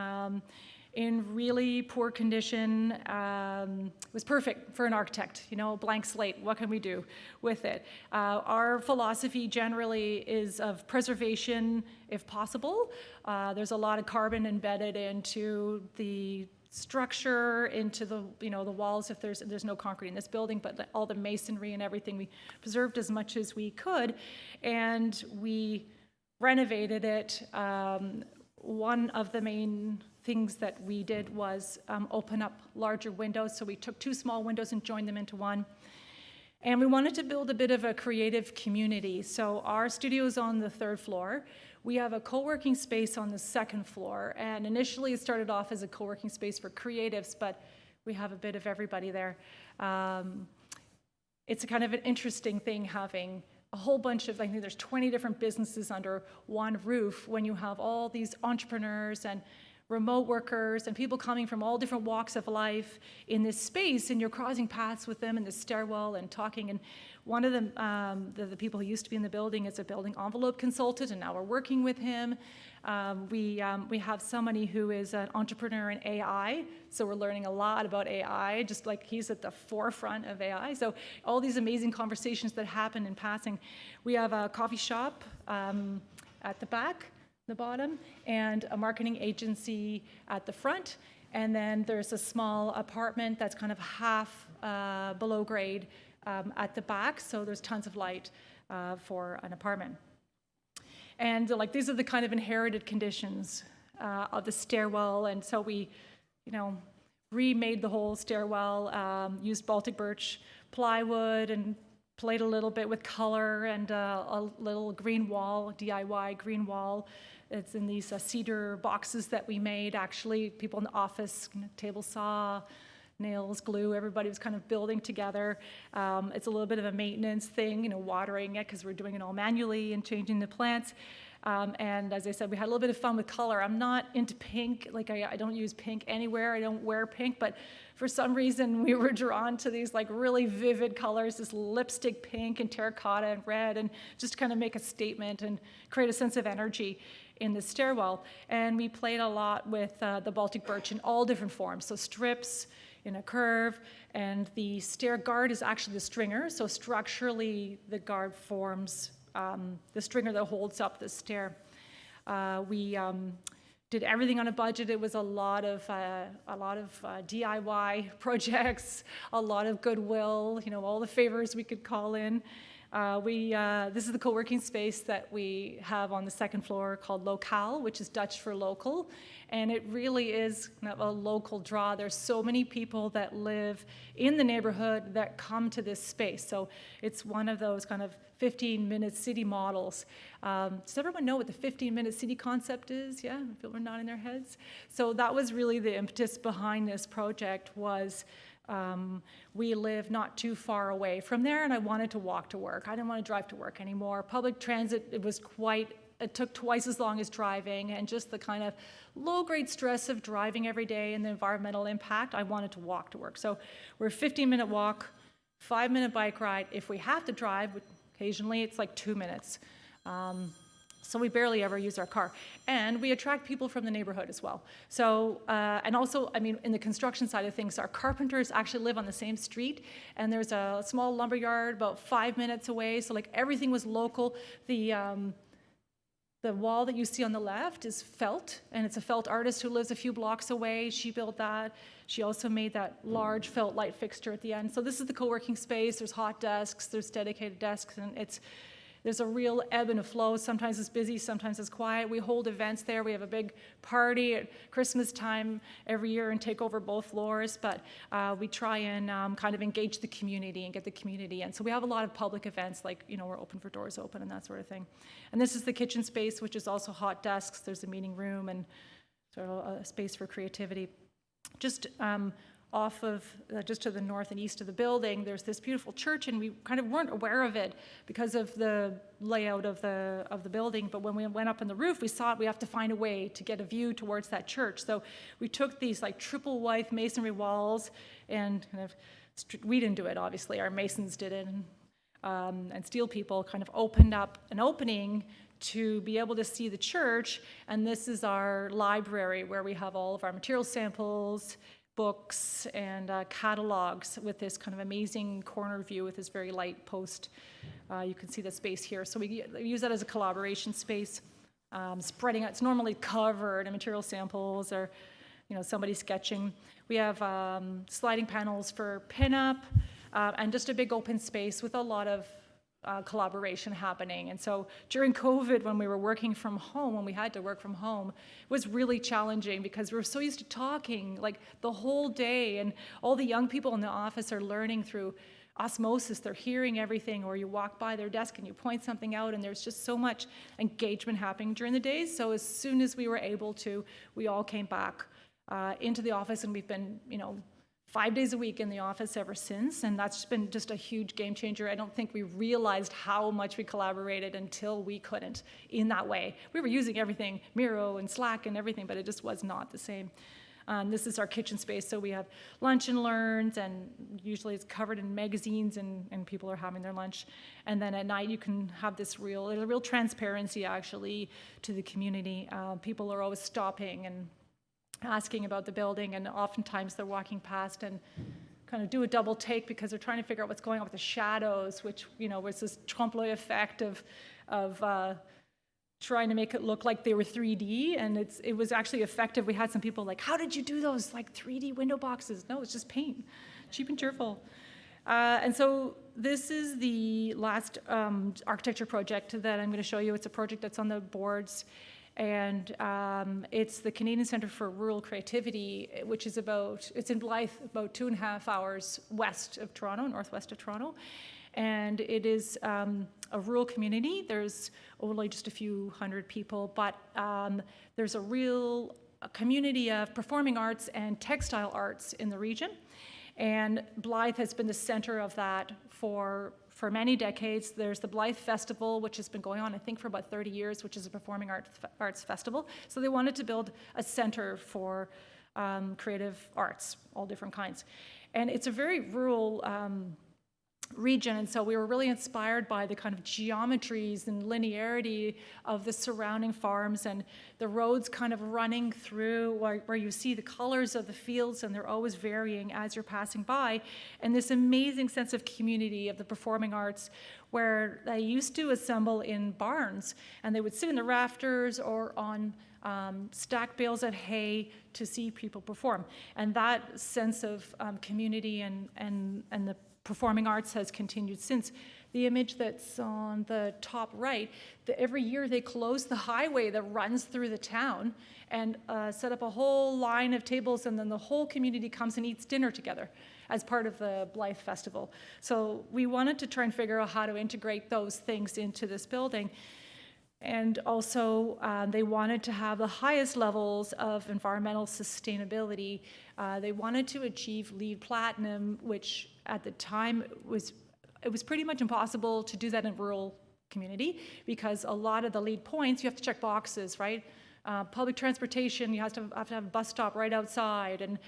in really poor condition. It was perfect for an architect, blank slate. What can we do with it? Our philosophy generally is of preservation if possible. There's a lot of carbon embedded into the structure, into the the walls. If there's no concrete in this building, but all the masonry and everything we preserved as much as we could, and we renovated it. One of the main things that we did was open up larger windows. So we took 2 small windows and joined them into one. And we wanted to build a bit of a creative community. So our studio is on the 3rd floor. We have a co-working space on the 2nd floor. And initially it started off as a co-working space for creatives, but we have a bit of everybody there. It's a kind of an interesting thing having a whole bunch of, I think there's 20 different businesses under one roof when you have all these entrepreneurs and remote workers and people coming from all different walks of life in this space, and you're crossing paths with them in the stairwell and talking. And one of them, the people who used to be in the building, is a building envelope consultant, and now we're working with him. We have somebody who is an entrepreneur in AI, so we're learning a lot about AI, just like he's at the forefront of AI. So all these amazing conversations that happen in passing. We have a coffee shop at the back, the bottom, and a marketing agency at the front. And then there's a small apartment that's kind of half below grade at the back, so there's tons of light for an apartment. And these are the kind of inherited conditions of the stairwell. And so we, remade the whole stairwell, used Baltic birch plywood and played a little bit with color, and a little green wall, DIY green wall. It's in these cedar boxes that we made. Actually, people in the office, table saw, nails, glue, everybody was kind of building together. It's a little bit of a maintenance thing, watering it because we're doing it all manually and changing the plants. And as I said, we had a little bit of fun with color. I'm not into pink. I don't use pink anywhere. I don't wear pink, but for some reason we were drawn to these really vivid colors, this lipstick pink and terracotta and red, and just kind of make a statement and create a sense of energy in the stairwell. And we played a lot with the Baltic birch in all different forms. So strips in a curve, and the stair guard is actually the stringer. So structurally, the guard forms the stringer that holds up the stair. We did everything on a budget. It was a lot of DIY projects, a lot of goodwill, all the favors we could call in. This is the co-working space that we have on the 2nd floor called Locale, which is Dutch for local. And it really is a local draw. There's so many people that live in the neighborhood that come to this space. So it's one of those kind of 15-minute city models. Does everyone know what the 15-minute city concept is? Yeah, people are nodding their heads. So that was really the impetus behind this project. Was we live not too far away from there, and I wanted to walk to work. I didn't want to drive to work anymore. Public transit, it took twice as long as driving, and just the kind of low-grade stress of driving every day and the environmental impact, I wanted to walk to work. So we're a 15-minute walk, 5-minute bike ride. If we have to drive, occasionally it's 2 minutes. So we barely ever use our car. And we attract people from the neighborhood as well. So, and also, in the construction side of things, our carpenters actually live on the same street, and there's a small lumber yard about 5 minutes away, so everything was local. The wall that you see on the left is felt, and it's a felt artist who lives a few blocks away. She built that. She also made that large felt light fixture at the end. So this is the co-working space. There's hot desks, there's dedicated desks, and there's a real ebb and a flow. Sometimes it's busy, sometimes it's quiet. We hold events there. We have a big party at Christmas time every year and take over both floors, but we try and kind of engage the community and get the community in. So we have a lot of public events, we're open for doors open and that sort of thing. And this is the kitchen space, which is also hot desks. There's a meeting room and sort of a space for creativity. Just off of, just to the north and east of the building, there's this beautiful church, and we kind of weren't aware of it because of the layout of the building, but when we went up on the roof, we saw we have to find a way to get a view towards that church. So we took these triple white masonry walls, and kind of, we didn't do it, obviously, our masons did it, and steel people kind of opened up an opening to be able to see the church. And this is our library where we have all of our material samples, books, and catalogs with this kind of amazing corner view with this very light post. You can see the space here. So we use that as a collaboration space, spreading out. It's normally covered in material samples or somebody sketching. We have sliding panels for pinup and just a big open space with a lot of collaboration happening. And so during COVID, when we were working from home, when we had to work from home, it was really challenging because we were so used to talking like the whole day, and all the young people in the office are learning through osmosis. They're hearing everything, or you walk by their desk and you point something out, and there's just so much engagement happening during the days. So as soon as we were able to, we all came back into the office, and we've been, 5 days a week in the office ever since, and that's been just a huge game changer. I don't think we realized how much we collaborated until we couldn't in that way. We were using everything, Miro and Slack and everything, but it just was not the same. This is our kitchen space, so we have lunch and learns, and usually it's covered in magazines, and people are having their lunch. And then at night you can have there's a real transparency actually to the community. People are always stopping and asking about the building, and oftentimes they're walking past and kind of do a double take because they're trying to figure out what's going on with the shadows, which was this trompe-l'oeil effect of trying to make it look like they were 3D, and it was actually effective. We had some people like, how did you do those like 3D window boxes? No, it's just paint, cheap and cheerful. And so this is the last architecture project that I'm going to show you. It's a project that's on the boards. And it's the Canadian Centre for Rural Creativity, which is it's in Blythe, about 2.5 hours west of Toronto, northwest of Toronto. And it is a rural community. There's only just a few hundred people, but there's a community of performing arts and textile arts in the region. And Blythe has been the center of that for many decades. There's the Blythe Festival, which has been going on, I think, for about 30 years, which is a performing arts festival. So they wanted to build a center for creative arts, all different kinds. And it's a very rural region, and so we were really inspired by the kind of geometries and linearity of the surrounding farms and the roads kind of running through where you see the colors of the fields, and they're always varying as you're passing by, and this amazing sense of community of the performing arts where they used to assemble in barns, and they would sit in the rafters or on stacked bales of hay to see people perform. And that sense of community and the performing arts has continued since. The image that's on the top right, every year they close the highway that runs through the town and set up a whole line of tables, and then the whole community comes and eats dinner together as part of the Blythe Festival. So we wanted to try and figure out how to integrate those things into this building. And also, they wanted to have the highest levels of environmental sustainability. They wanted to achieve LEED Platinum, which at the time was pretty much impossible to do that in rural community because a lot of the LEED points, you have to check boxes, right? Public transportation, you have to have a bus stop right outside, and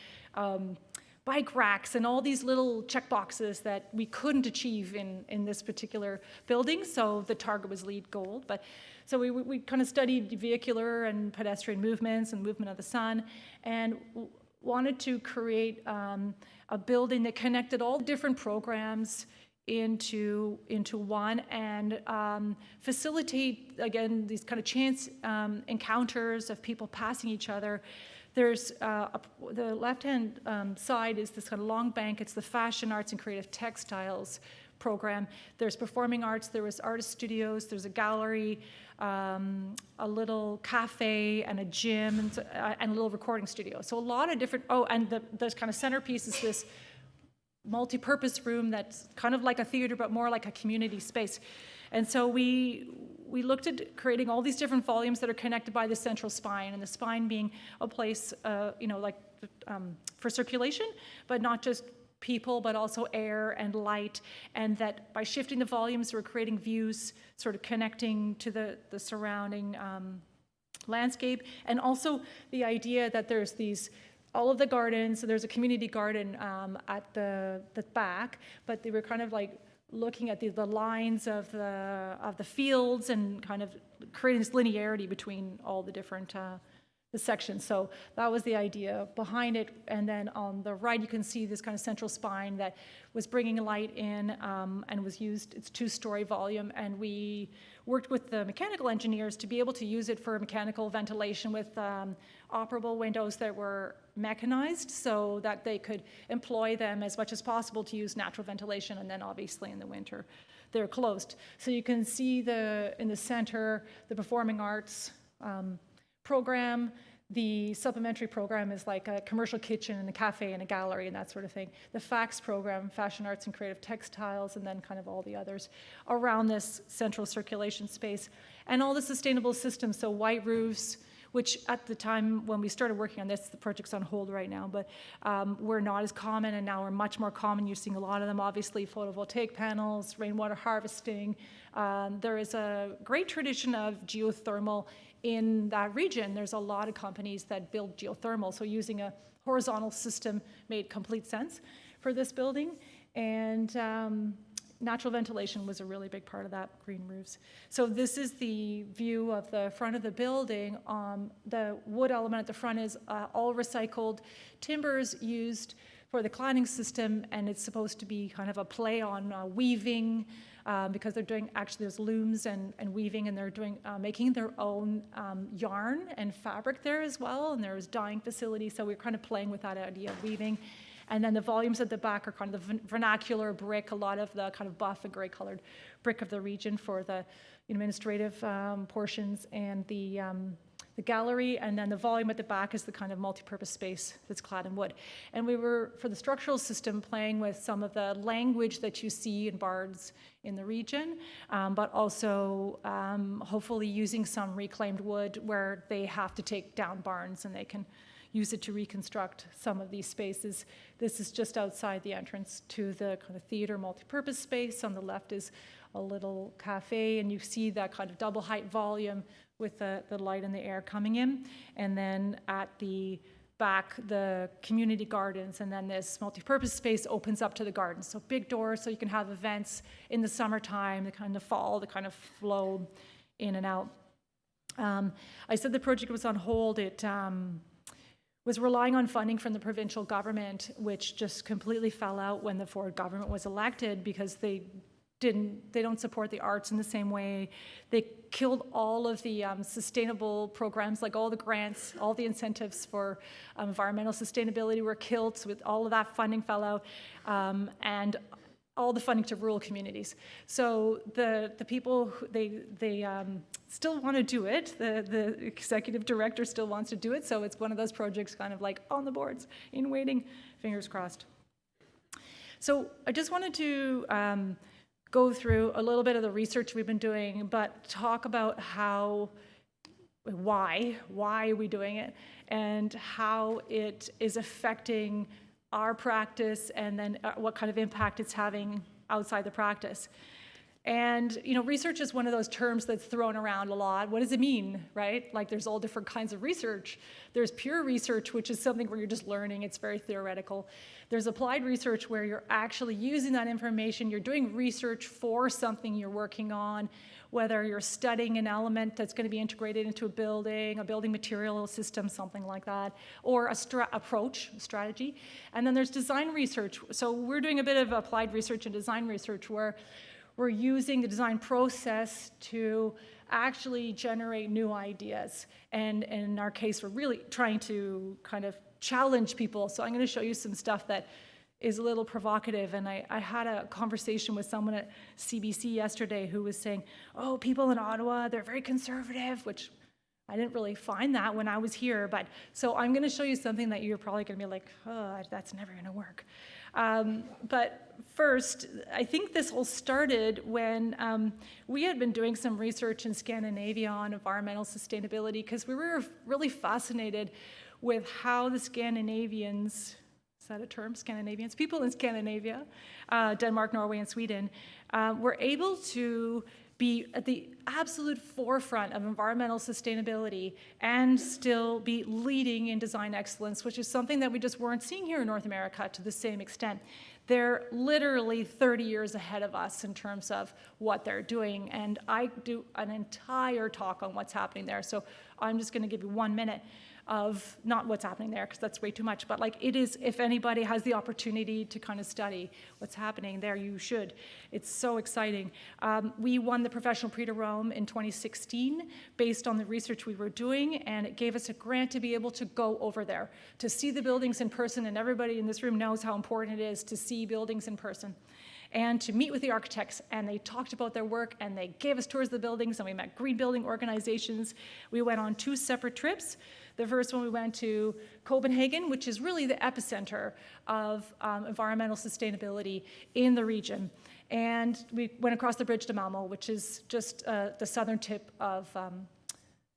bike racks and all these little check boxes that we couldn't achieve in this particular building, so the target was LEED Gold. But so we kind of studied vehicular and pedestrian movements and movement of the sun, and wanted to create a building that connected all different programs into one, and facilitate, again, these kind of chance encounters of people passing each other. There's the left-hand side is this kind of long bank. It's the Fashion Arts and Creative Textiles program. There's performing arts. There was artist studios. There's a gallery, a little cafe, and a gym, and a little recording studio. So a lot of different. Oh, and the kind of centerpiece is this multi-purpose room that's kind of like a theater, but more like a community space. And so we looked at creating all these different volumes that are connected by the central spine, and the spine being a place, for circulation, but not just people, but also air and light, and that by shifting the volumes, we're creating views sort of connecting to the surrounding landscape. And also the idea that there's all of the gardens, so there's a community garden at the back, but they were kind of like looking at the lines of the fields and kind of creating this linearity between all the different the sections. So that was the idea behind it. And then on the right, you can see this kind of central spine that was bringing light in and was used, it's 2-story volume. And we worked with the mechanical engineers to be able to use it for mechanical ventilation with operable windows that were mechanized so that they could employ them as much as possible to use natural ventilation. And then obviously in the winter, they're closed. So you can see in the center, the performing arts program. The supplementary program is like a commercial kitchen and a cafe and a gallery and that sort of thing. The FACS program, fashion arts and creative textiles, and then kind of all the others around this central circulation space. And all the sustainable systems, so white roofs, which at the time when we started working on this, the project's on hold right now, but were not as common, and now are much more common. You're seeing a lot of them, obviously, photovoltaic panels, rainwater harvesting. There is a great tradition of geothermal in that region. There's a lot of companies that build geothermal, so using a horizontal system made complete sense for this building. And natural ventilation was a really big part of that, green roofs. So this is the view of the front of the building. The wood element at the front is all recycled timbers used for the cladding system, and it's supposed to be kind of a play on weaving, because they're doing, actually there's looms and weaving, and they're doing making their own yarn and fabric there as well, and there's dyeing facilities, so we're kind of playing with that idea of weaving. And then the volumes at the back are kind of the vernacular brick, a lot of the kind of buff and gray colored brick of the region for the administrative portions, and the gallery, and then the volume at the back is the kind of multi-purpose space that's clad in wood. And we were, for the structural system, playing with some of the language that you see in barns in the region, but also hopefully using some reclaimed wood where they have to take down barns and they can use it to reconstruct some of these spaces. This is just outside the entrance to the kind of theater multi-purpose space. On the left is a little cafe, and you see that kind of double height volume with the light and the air coming in. And then at the back, the community gardens, and then this multi-purpose space opens up to the gardens. So big doors, so you can have events in the summertime, the kind of fall, the kind of flow in and out. I said the project was on hold. It was relying on funding from the provincial government, which just completely fell out when the Ford government was elected, because they don't support the arts in the same way. They killed all of the sustainable programs, like all the grants, all the incentives for environmental sustainability were killed, so with all of that funding fell out, and all the funding to rural communities. So the people, they still want to do it. The executive director still wants to do it, so it's one of those projects kind of like on the boards, in waiting, fingers crossed. So I just wanted to go through a little bit of the research we've been doing, but talk about why are we doing it, and how it is affecting our practice, and then what kind of impact it's having outside the practice. And research is one of those terms that's thrown around a lot. What does it mean, right? Like, there's all different kinds of research. There's pure research, which is something where you're just learning, it's very theoretical. There's applied research where you're actually using that information, you're doing research for something you're working on, whether you're studying an element that's going to be integrated into a building material system, something like that, or a strategy. And then there's design research. So we're doing a bit of applied research and design research where we're using the design process to actually generate new ideas. And in our case, we're really trying to kind of challenge people. So I'm going to show you some stuff that is a little provocative. And I had a conversation with someone at CBC yesterday who was saying, oh, people in Ottawa, they're very conservative, which I didn't really find that when I was here. But so I'm going to show you something that you're probably going to be like, oh, that's never going to work. But first, I think this all started when we had been doing some research in Scandinavia on environmental sustainability, because we were really fascinated with how the Scandinavians, is that a term, Scandinavians? People in Scandinavia, Denmark, Norway, and Sweden, were able to be at the absolute forefront of environmental sustainability and still be leading in design excellence, which is something that we just weren't seeing here in North America to the same extent. They're literally 30 years ahead of us in terms of what they're doing, and I do an entire talk on what's happening there, so I'm just going to give you 1 minute of not what's happening there, because that's way too much, but like it is, if anybody has the opportunity to kind of study what's happening there, you should. It's so exciting. We won the Professional Prix de Rome in 2016 based on the research we were doing, and it gave us a grant to be able to go over there, to see the buildings in person, and everybody in this room knows how important it is to see buildings in person, and to meet with the architects, and they talked about their work, and they gave us tours of the buildings, and we met green building organizations. We went on 2 separate trips. The first one, we went to Copenhagen, which is really the epicenter of environmental sustainability in the region. And we went across the bridge to Malmo, which is just the southern tip of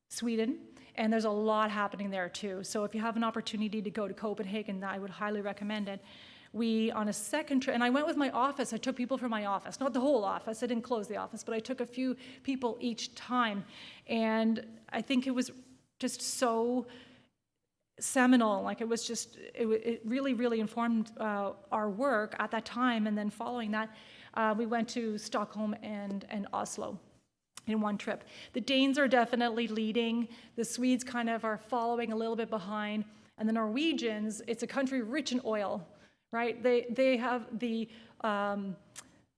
Sweden. And there's a lot happening there too. So if you have an opportunity to go to Copenhagen, I would highly recommend it. We, on a second trip, and I went with my office, I took people from my office, not the whole office, I didn't close the office, but I took a few people each time. And I think it was just so seminal, like it was just, it really, really informed our work at that time. And then following that, we went to Stockholm and Oslo in one trip. The Danes are definitely leading, the Swedes kind of are following a little bit behind, and the Norwegians, it's a country rich in oil, right? They have the,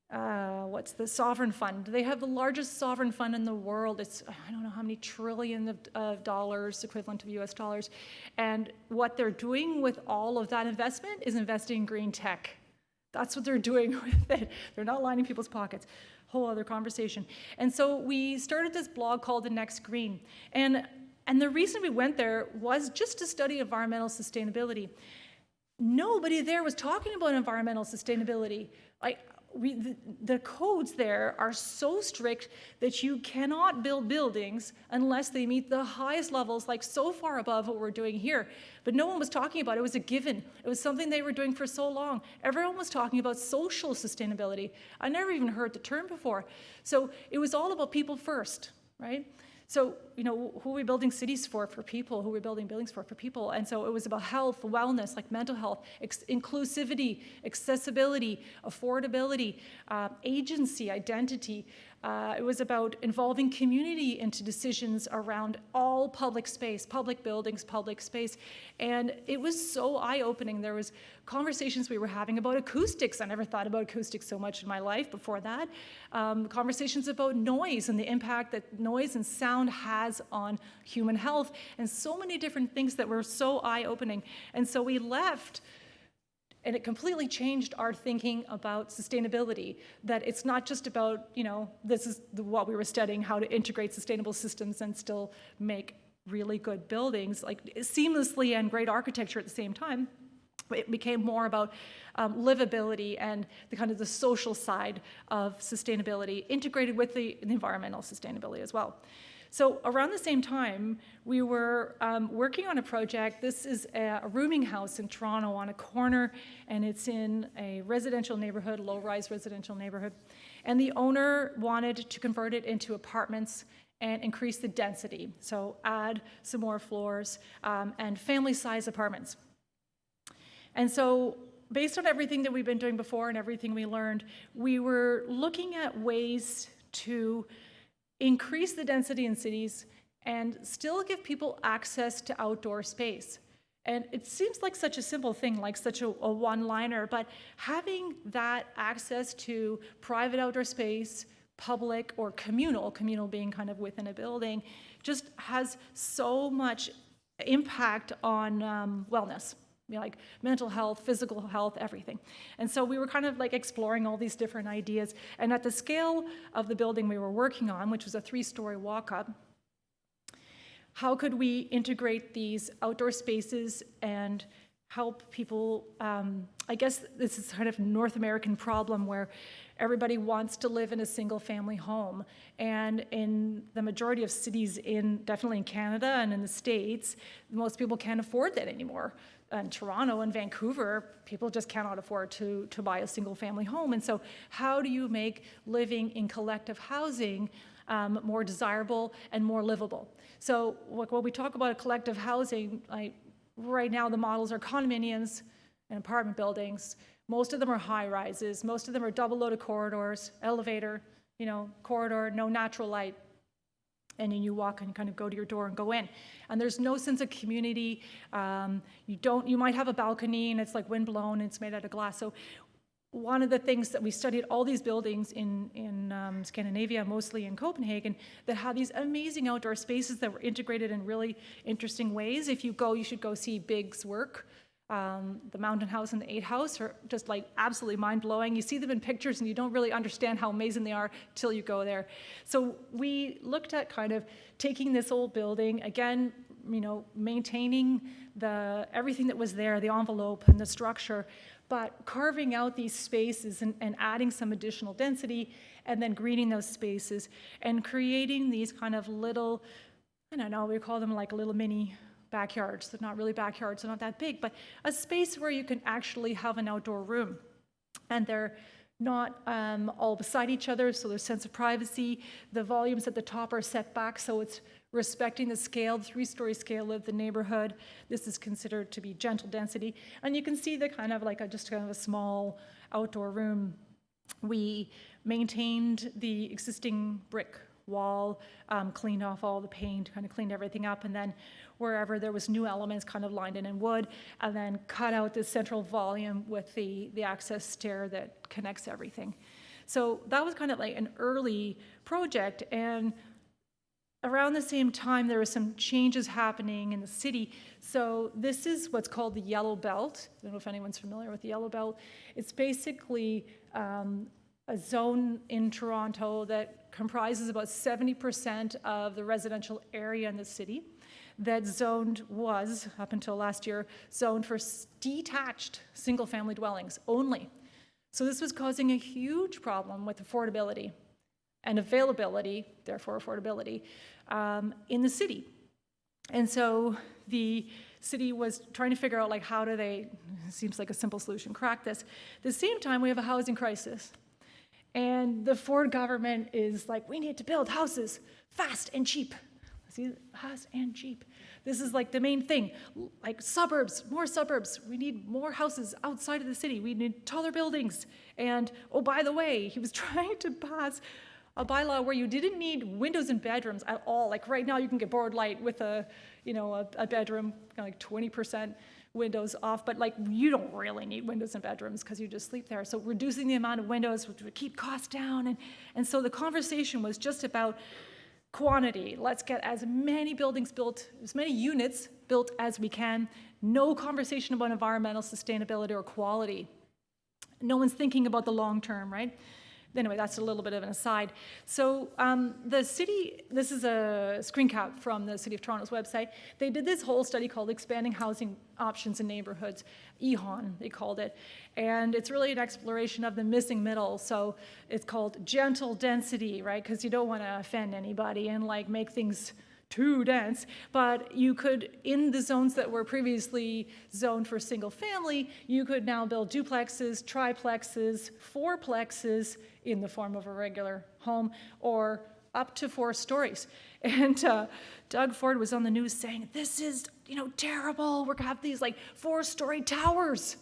what's the sovereign fund? They have the largest sovereign fund in the world. It's, I don't know how many trillion of dollars, equivalent to US dollars. And what they're doing with all of that investment is investing in green tech. That's what they're doing with it. They're not lining people's pockets. Whole other conversation. And so we started this blog called The Next Green. And the reason we went there was just to study environmental sustainability. Nobody there was talking about environmental sustainability. Like, the codes there are so strict that you cannot build buildings unless they meet the highest levels, like so far above what we're doing here. But no one was talking about it. It was a given. It was something they were doing for so long. Everyone was talking about social sustainability. I never even heard the term before. So it was all about people first, right? So, you know, who are we building cities for people? Who are we building buildings for people? And so it was about health, wellness, like mental health, inclusivity, accessibility, affordability, agency, identity. It was about involving community into decisions around all public space, public buildings, public space. And it was so eye-opening. There was conversations we were having about acoustics. I never thought about acoustics so much in my life before that. Conversations about noise and the impact that noise and sound has on human health, and so many different things that were so eye-opening. And so we left, and it completely changed our thinking about sustainability, that it's not just about, you know, this is what we were studying, how to integrate sustainable systems and still make really good buildings, like seamlessly, and great architecture at the same time. It became more about livability and the kind of the social side of sustainability integrated with the environmental sustainability as well. So around the same time, we were working on a project. This is a rooming house in Toronto on a corner, and it's in a residential neighborhood, low-rise residential neighborhood. And the owner wanted to convert it into apartments and increase the density, so add some more floors and family-size apartments. And so based on everything that we've been doing before and everything we learned, we were looking at ways to increase the density in cities and still give people access to outdoor space. And it seems like such a simple thing, like such a one-liner, but having that access to private outdoor space, public or communal being kind of within a building, just has so much impact on wellness. You know, like mental health, physical health, everything. And so we were kind of like exploring all these different ideas. And at the scale of the building we were working on, which was a 3-story walk-up, how could we integrate these outdoor spaces and help people? I guess this is kind of a North American problem where everybody wants to live in a single-family home. And in the majority of cities, definitely in Canada and in the States, most people can't afford that anymore. In Toronto and Vancouver, people just cannot afford to buy a single-family home. And so how do you make living in collective housing more desirable, and more livable. So when we talk about collective housing, right now the models are condominiums and apartment buildings. Most of them are high rises. Most of them are double loaded corridors, elevator, corridor, no natural light. And then you walk and kind of go to your door and go in. And there's no sense of community. You might have a balcony and it's like wind blown and it's made out of glass. So one of the things that we studied all these buildings in Scandinavia, mostly in Copenhagen, that had these amazing outdoor spaces that were integrated in really interesting ways. If you go, you should go see Big's work. The Mountain House and the 8 House are just like absolutely mind-blowing. You see them in pictures and you don't really understand how amazing they are till you go there. So we looked at kind of taking this old building, again, maintaining everything that was there, the envelope and the structure, but carving out these spaces and adding some additional density and then greening those spaces and creating these kind of little, we call them like little mini backyards. They're not really backyards, they're not that big, but a space where you can actually have an outdoor room. And they're not all beside each other, so there's a sense of privacy. The volumes at the top are set back, so it's respecting the scale, the 3-story scale of the neighborhood. This is considered to be gentle density. And you can see the kind of like just kind of a small outdoor room. We maintained the existing brick wall, cleaned off all the paint, kind of cleaned everything up, and then wherever there was new elements kind of lined in wood, and then cut out this central volume with the access stair that connects everything. So that was kind of like an early project, and around the same time there were some changes happening in the city. So this is what's called the Yellow Belt. I don't know if anyone's familiar with the Yellow Belt. It's basically a zone in Toronto that comprises about 70% of the residential area in the city. That was, up until last year, zoned for detached single-family dwellings only. So this was causing a huge problem with affordability and availability, therefore affordability, in the city. And so the city was trying to figure out how do they, it seems like a simple solution, crack this. At the same time, we have a housing crisis. And the Ford government is like, we need to build houses fast and cheap. See, fast and cheap. This is like the main thing. Like suburbs, more suburbs. We need more houses outside of the city. We need taller buildings. And oh, by the way, he was trying to pass a bylaw where you didn't need windows in bedrooms at all. Like right now, you can get board light with a bedroom, like 20% windows off, but you don't really need windows in bedrooms because you just sleep there. So reducing the amount of windows would keep costs down. And so the conversation was just about quantity. Let's get as many buildings built, as many units built as we can. No conversation about environmental sustainability or quality. No one's thinking about the long term, right? Anyway, that's a little bit of an aside. So the city, this is a screen cap from the City of Toronto's website. They did this whole study called Expanding Housing Options in Neighborhoods, EHON, they called it. And it's really an exploration of the missing middle. So it's called gentle density, right? Because you don't want to offend anybody and make things too dense, but you could, in the zones that were previously zoned for single family, you could now build duplexes, triplexes, fourplexes in the form of a regular home, or up to 4 stories. And Doug Ford was on the news saying, this is, terrible. We're gonna have these 4-story towers.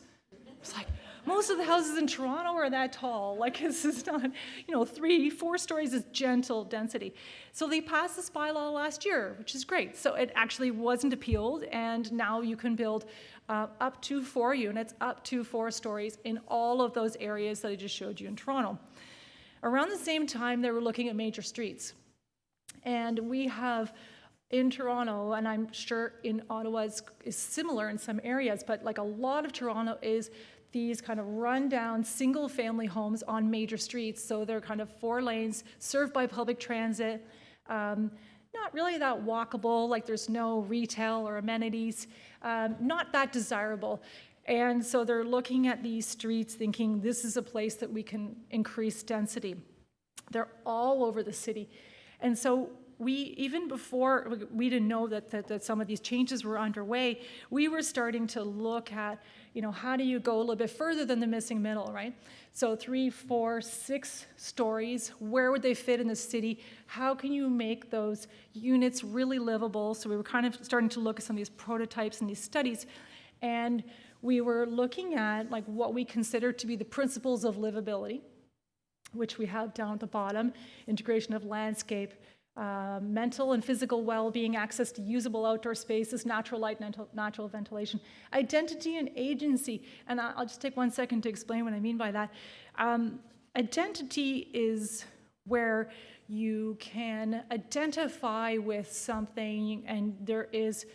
It's like, most of the houses in Toronto are that tall. This is not, 3-4 stories is gentle density. So they passed this bylaw last year, which is great. So it actually wasn't appealed, and now you can build up to 4 units, up to 4 stories in all of those areas that I just showed you in Toronto. Around the same time, they were looking at major streets. And we have in Toronto, and I'm sure in Ottawa is similar in some areas, but a lot of Toronto is these kind of run-down single-family homes on major streets. So they're kind of 4 lanes, served by public transit, not really that walkable, there's no retail or amenities, not that desirable. And so they're looking at these streets thinking, this is a place that we can increase density. They're all over the city. And so even before we didn't know that some of these changes were underway, we were starting to look at, how do you go a little bit further than the missing middle, right? So 3, 4, 6 stories, where would they fit in the city? How can you make those units really livable? So we were kind of starting to look at some of these prototypes and these studies, and we were looking at like what we consider to be the principles of livability, which we have down at the bottom: integration of landscape, mental and physical well-being, access to usable outdoor spaces, natural light, natural ventilation, identity and agency. And I'll just take 1 second to explain what I mean by that. Identity is where you can identify with something, and there is,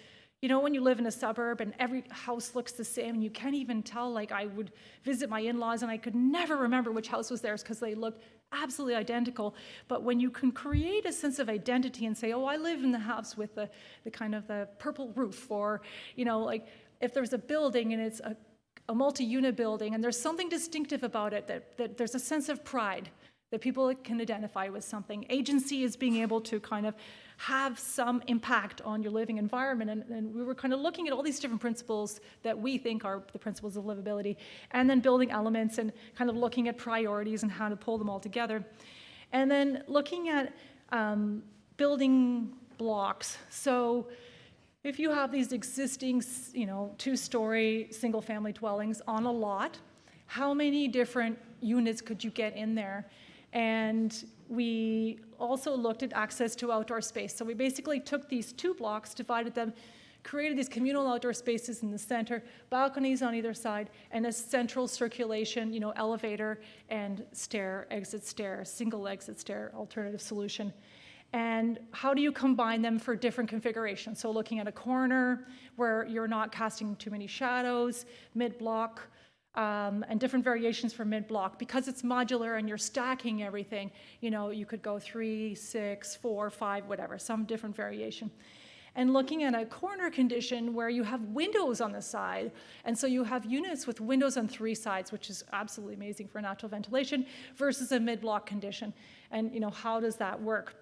when you live in a suburb and every house looks the same, and you can't even tell, like I would visit my in-laws and I could never remember which house was theirs because they looked absolutely identical. But when you can create a sense of identity and say, oh, I live in the house with the kind of the purple roof, or, like if there's a building and it's a multi-unit building and there's something distinctive about it, that there's a sense of pride, that people can identify with something. Agency is being able to kind of have some impact on your living environment. And we were kind of looking at all these different principles that we think are the principles of livability, and then building elements and kind of looking at priorities and how to pull them all together. And then looking at building blocks. So if you have these existing, 2-story single-family dwellings on a lot, how many different units could you get in there? And we also looked at access to outdoor space. So we basically took these 2 blocks, divided them, created these communal outdoor spaces in the center, balconies on either side, and a central circulation, elevator and exit stair, single exit stair alternative solution. And how do you combine them for different configurations? So looking at a corner where you're not casting too many shadows, mid-block, and different variations for mid-block. Because it's modular and you're stacking everything, you could go 3, 6, 4, 5, whatever, some different variation. And looking at a corner condition where you have windows on the side, and so you have units with windows on 3 sides, which is absolutely amazing for natural ventilation, versus a mid-block condition. And how does that work?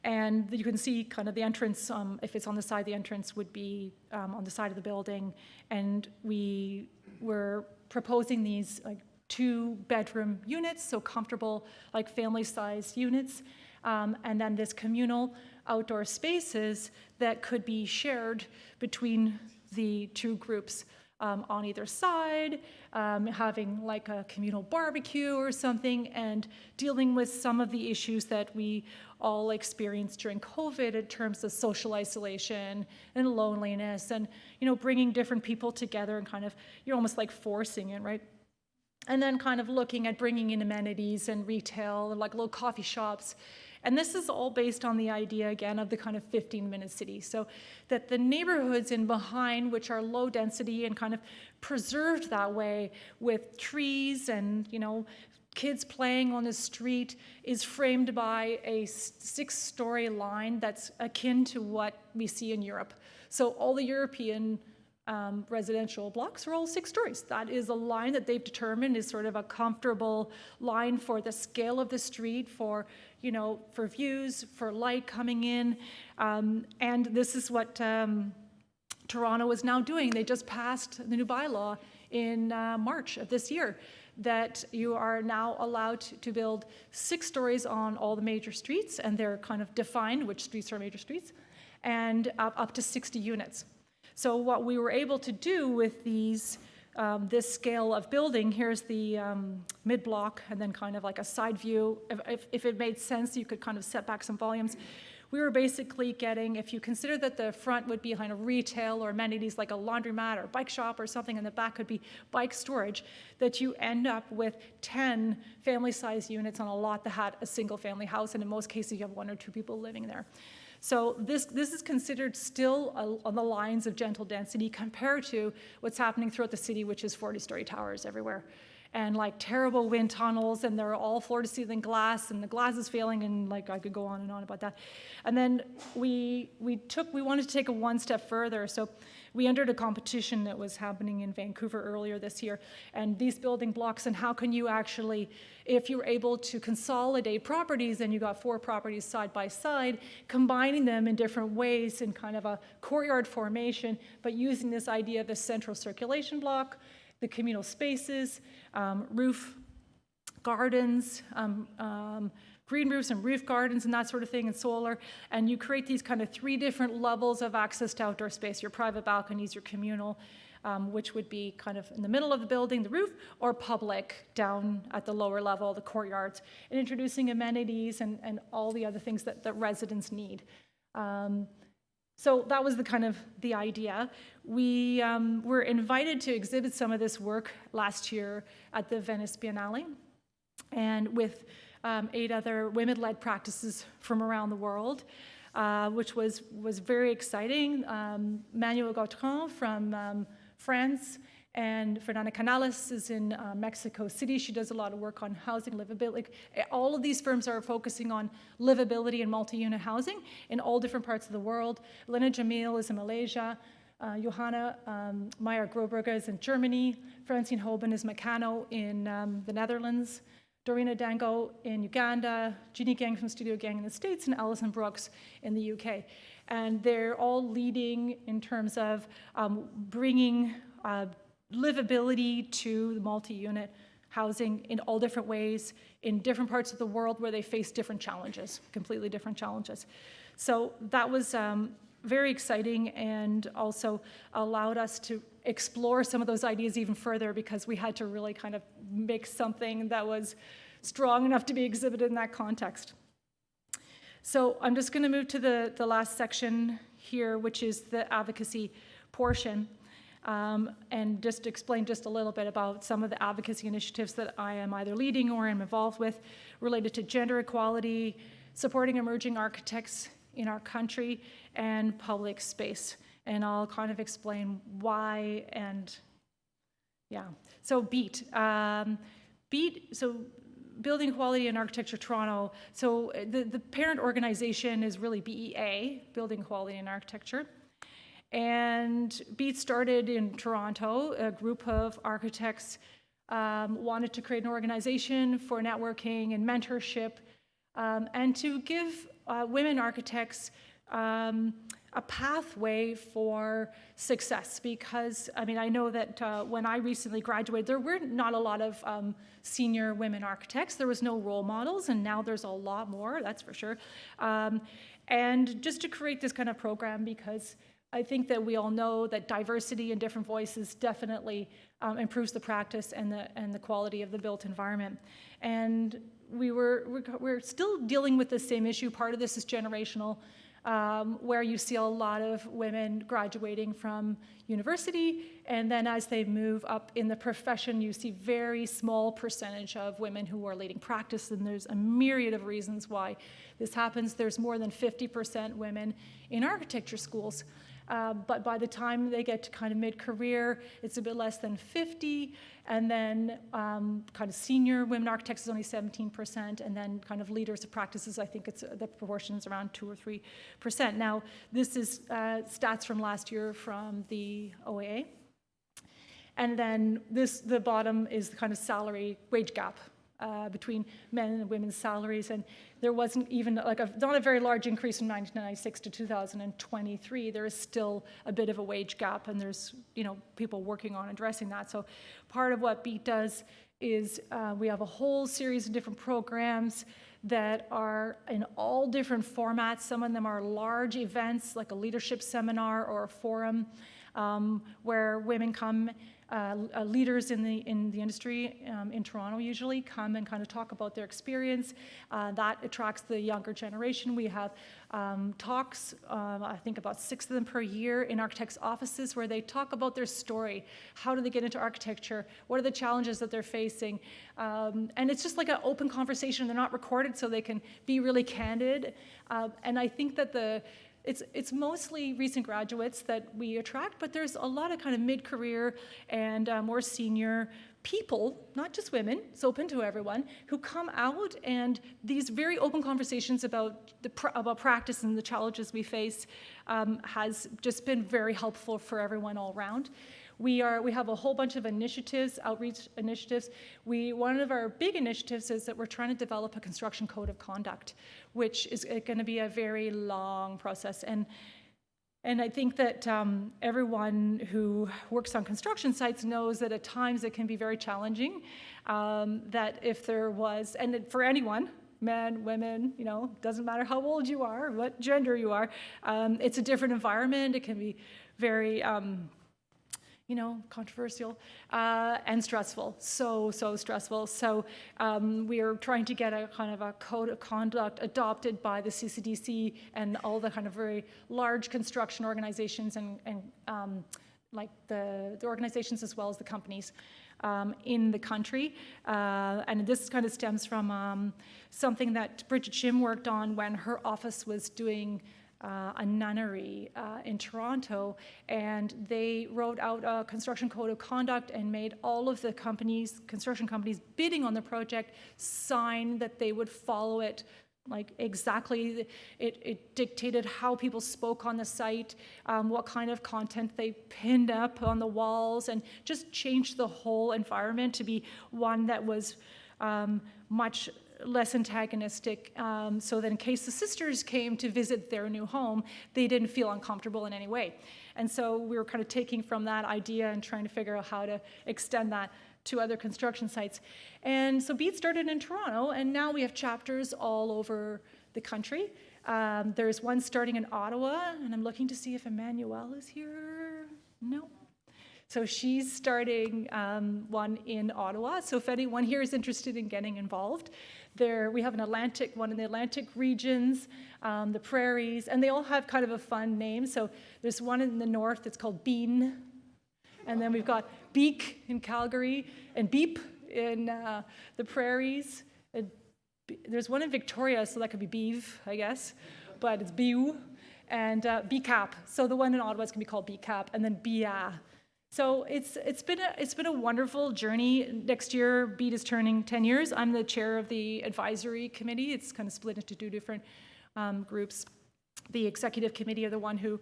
And you can see kind of the entrance, if it's on the side, the entrance would be on the side of the building. And we were proposing these like 2-bedroom units, so comfortable, like family-sized units. And then this communal outdoor spaces that could be shared between the 2 groups on either side, having like a communal barbecue or something, and dealing with some of the issues that we all experienced during COVID in terms of social isolation and loneliness, and bringing different people together and kind of, you're almost like forcing it, right? And then kind of looking at bringing in amenities and retail and like little coffee shops. And this is all based on the idea, again, of the kind of 15-minute city. So that the neighborhoods in behind, which are low density and kind of preserved that way with trees and, kids playing on the street, is framed by a 6-story line that's akin to what we see in Europe. So all the European residential blocks are all 6 stories. That is a line that they've determined is sort of a comfortable line for the scale of the street, for views, for light coming in. And this is what Toronto is now doing. They just passed the new bylaw in March of this year, that you are now allowed to build 6 stories on all the major streets, and they're kind of defined which streets are major streets, and up to 60 units. So what we were able to do with these, this scale of building, here's the mid-block and then kind of like a side view. If it made sense, you could kind of set back some volumes. We were basically getting, if you consider that the front would be kind of retail or amenities like a laundromat or bike shop or something, and the back could be bike storage, that you end up with 10 family-sized units on a lot that had a single-family house, and in most cases you have 1 or 2 people living there. So this is considered still on the lines of gentle density compared to what's happening throughout the city, which is 40-story towers everywhere. And like terrible wind tunnels, and they're all floor-to-ceiling glass, and the glass is failing, and like I could go on and on about that. And then we wanted to take it 1 step further. So we entered a competition that was happening in Vancouver earlier this year, and these building blocks, and how can you actually, if you're able to consolidate properties, and you got 4 properties side by side, combining them in different ways in kind of a courtyard formation, but using this idea of the central circulation block, the communal spaces, roof gardens, green roofs and roof gardens and that sort of thing, and solar, and you create these kind of 3 different levels of access to outdoor space, your private balconies, your communal, which would be kind of in the middle of the building, the roof, or public down at the lower level, the courtyards, and introducing amenities and all the other things that residents need. So that was the kind of the idea. We were invited to exhibit some of this work last year at the Venice Biennale, and with 8 other women-led practices from around the world, which was very exciting. Manuel Gautran from France, and Fernanda Canales is in Mexico City. She does a lot of work on housing livability. All of these firms are focusing on livability and multi-unit housing in all different parts of the world. Lena Jamil is in Malaysia. Johanna Meyer-Groberger is in Germany. Francine Hoban is Meccano in the Netherlands. Dorina Dango in Uganda, Jeannie Gang from Studio Gang in the States, and Alison Brooks in the UK. And they're all leading in terms of bringing livability to the multi-unit housing in all different ways, in different parts of the world where they face different challenges, completely different challenges. So that was very exciting, and also allowed us to explore some of those ideas even further, because we had to really kind of make something that was strong enough to be exhibited in that context. So I'm just going to move to the last section here, which is the advocacy portion, and just explain just a little bit about some of the advocacy initiatives that I am either leading or am involved with related to gender equality, supporting emerging architects in our country, and public space. And I'll kind of explain why, and yeah. So BEAT. So Building Equality in Architecture Toronto. So the parent organization is really BEA, Building Equality in Architecture. And BEAT started in Toronto. A group of architects wanted to create an organization for networking and mentorship, and to give women architects a pathway for success. Because, I mean, I know that when I recently graduated, there were not a lot of senior women architects. There was no role models, and now there's a lot more, that's for sure. And just to create this kind of program, because I think that we all know that diversity and different voices definitely improves the practice and the quality of the built environment. And we're still dealing with the same issue. Part of this is generational, where you see a lot of women graduating from university, and then as they move up in the profession, you see very small percentage of women who are leading practice, and there's a myriad of reasons why this happens. There's more than 50% women in architecture schools. But by the time they get to kind of mid-career, it's a bit less than 50, and then kind of senior women architects is only 17%, and then kind of leaders of practices, I think the proportion is around 2 or 3%. Now, this is stats from last year from the OAA, and then the bottom is the kind of salary wage gap between men and women's salaries, and there wasn't even not a very large increase from 1996 to 2023. There is still a bit of a wage gap, and there's people working on addressing that. So part of what BEAT does is we have a whole series of different programs that are in all different formats. Some of them are large events, like a leadership seminar or a forum, where women come. Leaders in the industry in Toronto usually come and kind of talk about their experience. That attracts the younger generation. We have talks, I think about 6 of them per year in architects' offices, where they talk about their story. How do they get into architecture? What are the challenges that they're facing? And it's just like an open conversation. They're not recorded, so they can be really candid. And I think that it's mostly recent graduates that we attract, but there's a lot of kind of mid-career and more senior people, not just women, it's open to everyone, who come out, and these very open conversations about about practice and the challenges we face has just been very helpful for everyone all around. We have a whole bunch of initiatives, outreach initiatives. One of our big initiatives is that we're trying to develop a construction code of conduct, which is going to be a very long process. And I think that everyone who works on construction sites knows that at times it can be very challenging, that if there was, and for anyone, men, women, doesn't matter how old you are, what gender you are, it's a different environment. It can be very, controversial and stressful, so stressful. So we are trying to get a kind of a code of conduct adopted by the CCDC and all the kind of very large construction organizations and like the organizations as well as the companies in the country. And this kind of stems from something that Bridget Shim worked on when her office was doing a nunnery in Toronto, and they wrote out a construction code of conduct and made all of the construction companies bidding on the project sign that they would follow it like exactly. It dictated how people spoke on the site, what kind of content they pinned up on the walls, and just changed the whole environment to be one that was much less antagonistic, so that in case the sisters came to visit their new home, they didn't feel uncomfortable in any way. And so we were kind of taking from that idea and trying to figure out how to extend that to other construction sites. And so BEAD started in Toronto, and now we have chapters all over the country. There's one starting in Ottawa, and I'm looking to see if Emmanuelle is here. No. So she's starting one in Ottawa. So if anyone here is interested in getting involved, we have one in the Atlantic regions, the prairies, and they all have kind of a fun name. So there's one in the north that's called Bean, and then we've got Beak in Calgary, and Beep in the prairies. There's one in Victoria, so that could be Beeve, I guess, but it's Biu, and BCAP. So the one in Ottawa is going to be called BCAP, and then BIA. So it's been a wonderful journey. Next year, BEAD is turning 10 years. I'm the chair of the advisory committee. It's kind of split into two different groups. The executive committee are the one who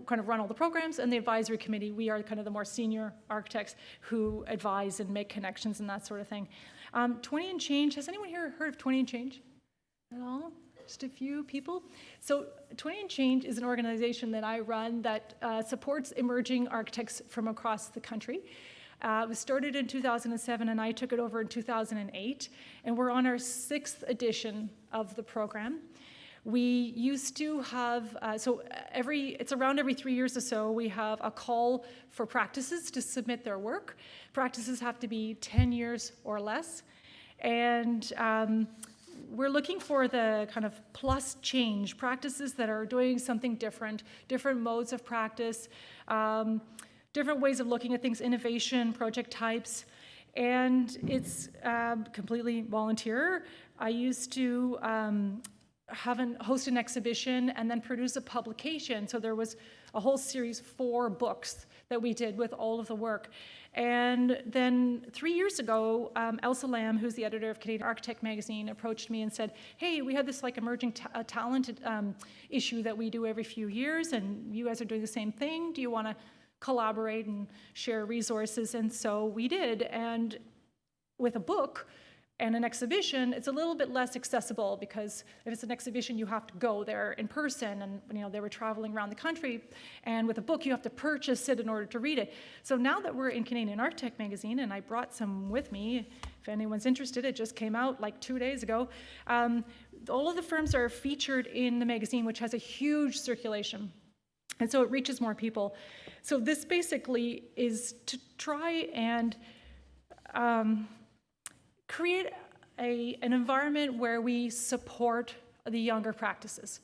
kind of run all the programs, and the advisory committee, we are kind of the more senior architects who advise and make connections and that sort of thing. 20 and Change, has anyone here heard of 20 and Change at all? Just a few people. So 20 and Change is an organization that I run that supports emerging architects from across the country. It was started in 2007, and I took it over in 2008, and we're on our 6th edition of the program. We used to have, it's around every 3 years or so, we have a call for practices to submit their work. Practices have to be 10 years or less, and we're looking for the kind of plus change, practices that are doing something different modes of practice, different ways of looking at things, innovation, project types, and it's completely volunteer. I used to host an exhibition and then produce a publication. So there was a whole series, 4 books that we did with all of the work. And then 3 years ago, Elsa Lam, who's the editor of Canadian Architect magazine, approached me and said, hey, we have this like emerging talent issue that we do every few years, and you guys are doing the same thing. Do you want to collaborate and share resources? And so we did. And with a book and an exhibition, it's a little bit less accessible, because if it's an exhibition, you have to go there in person, and they were traveling around the country. And with a book, you have to purchase it in order to read it. So now that we're in Canadian Architect magazine, and I brought some with me, if anyone's interested, it just came out like 2 days ago. All of the firms are featured in the magazine, which has a huge circulation. And so it reaches more people. So this basically is to try and create an environment where we support the younger practices.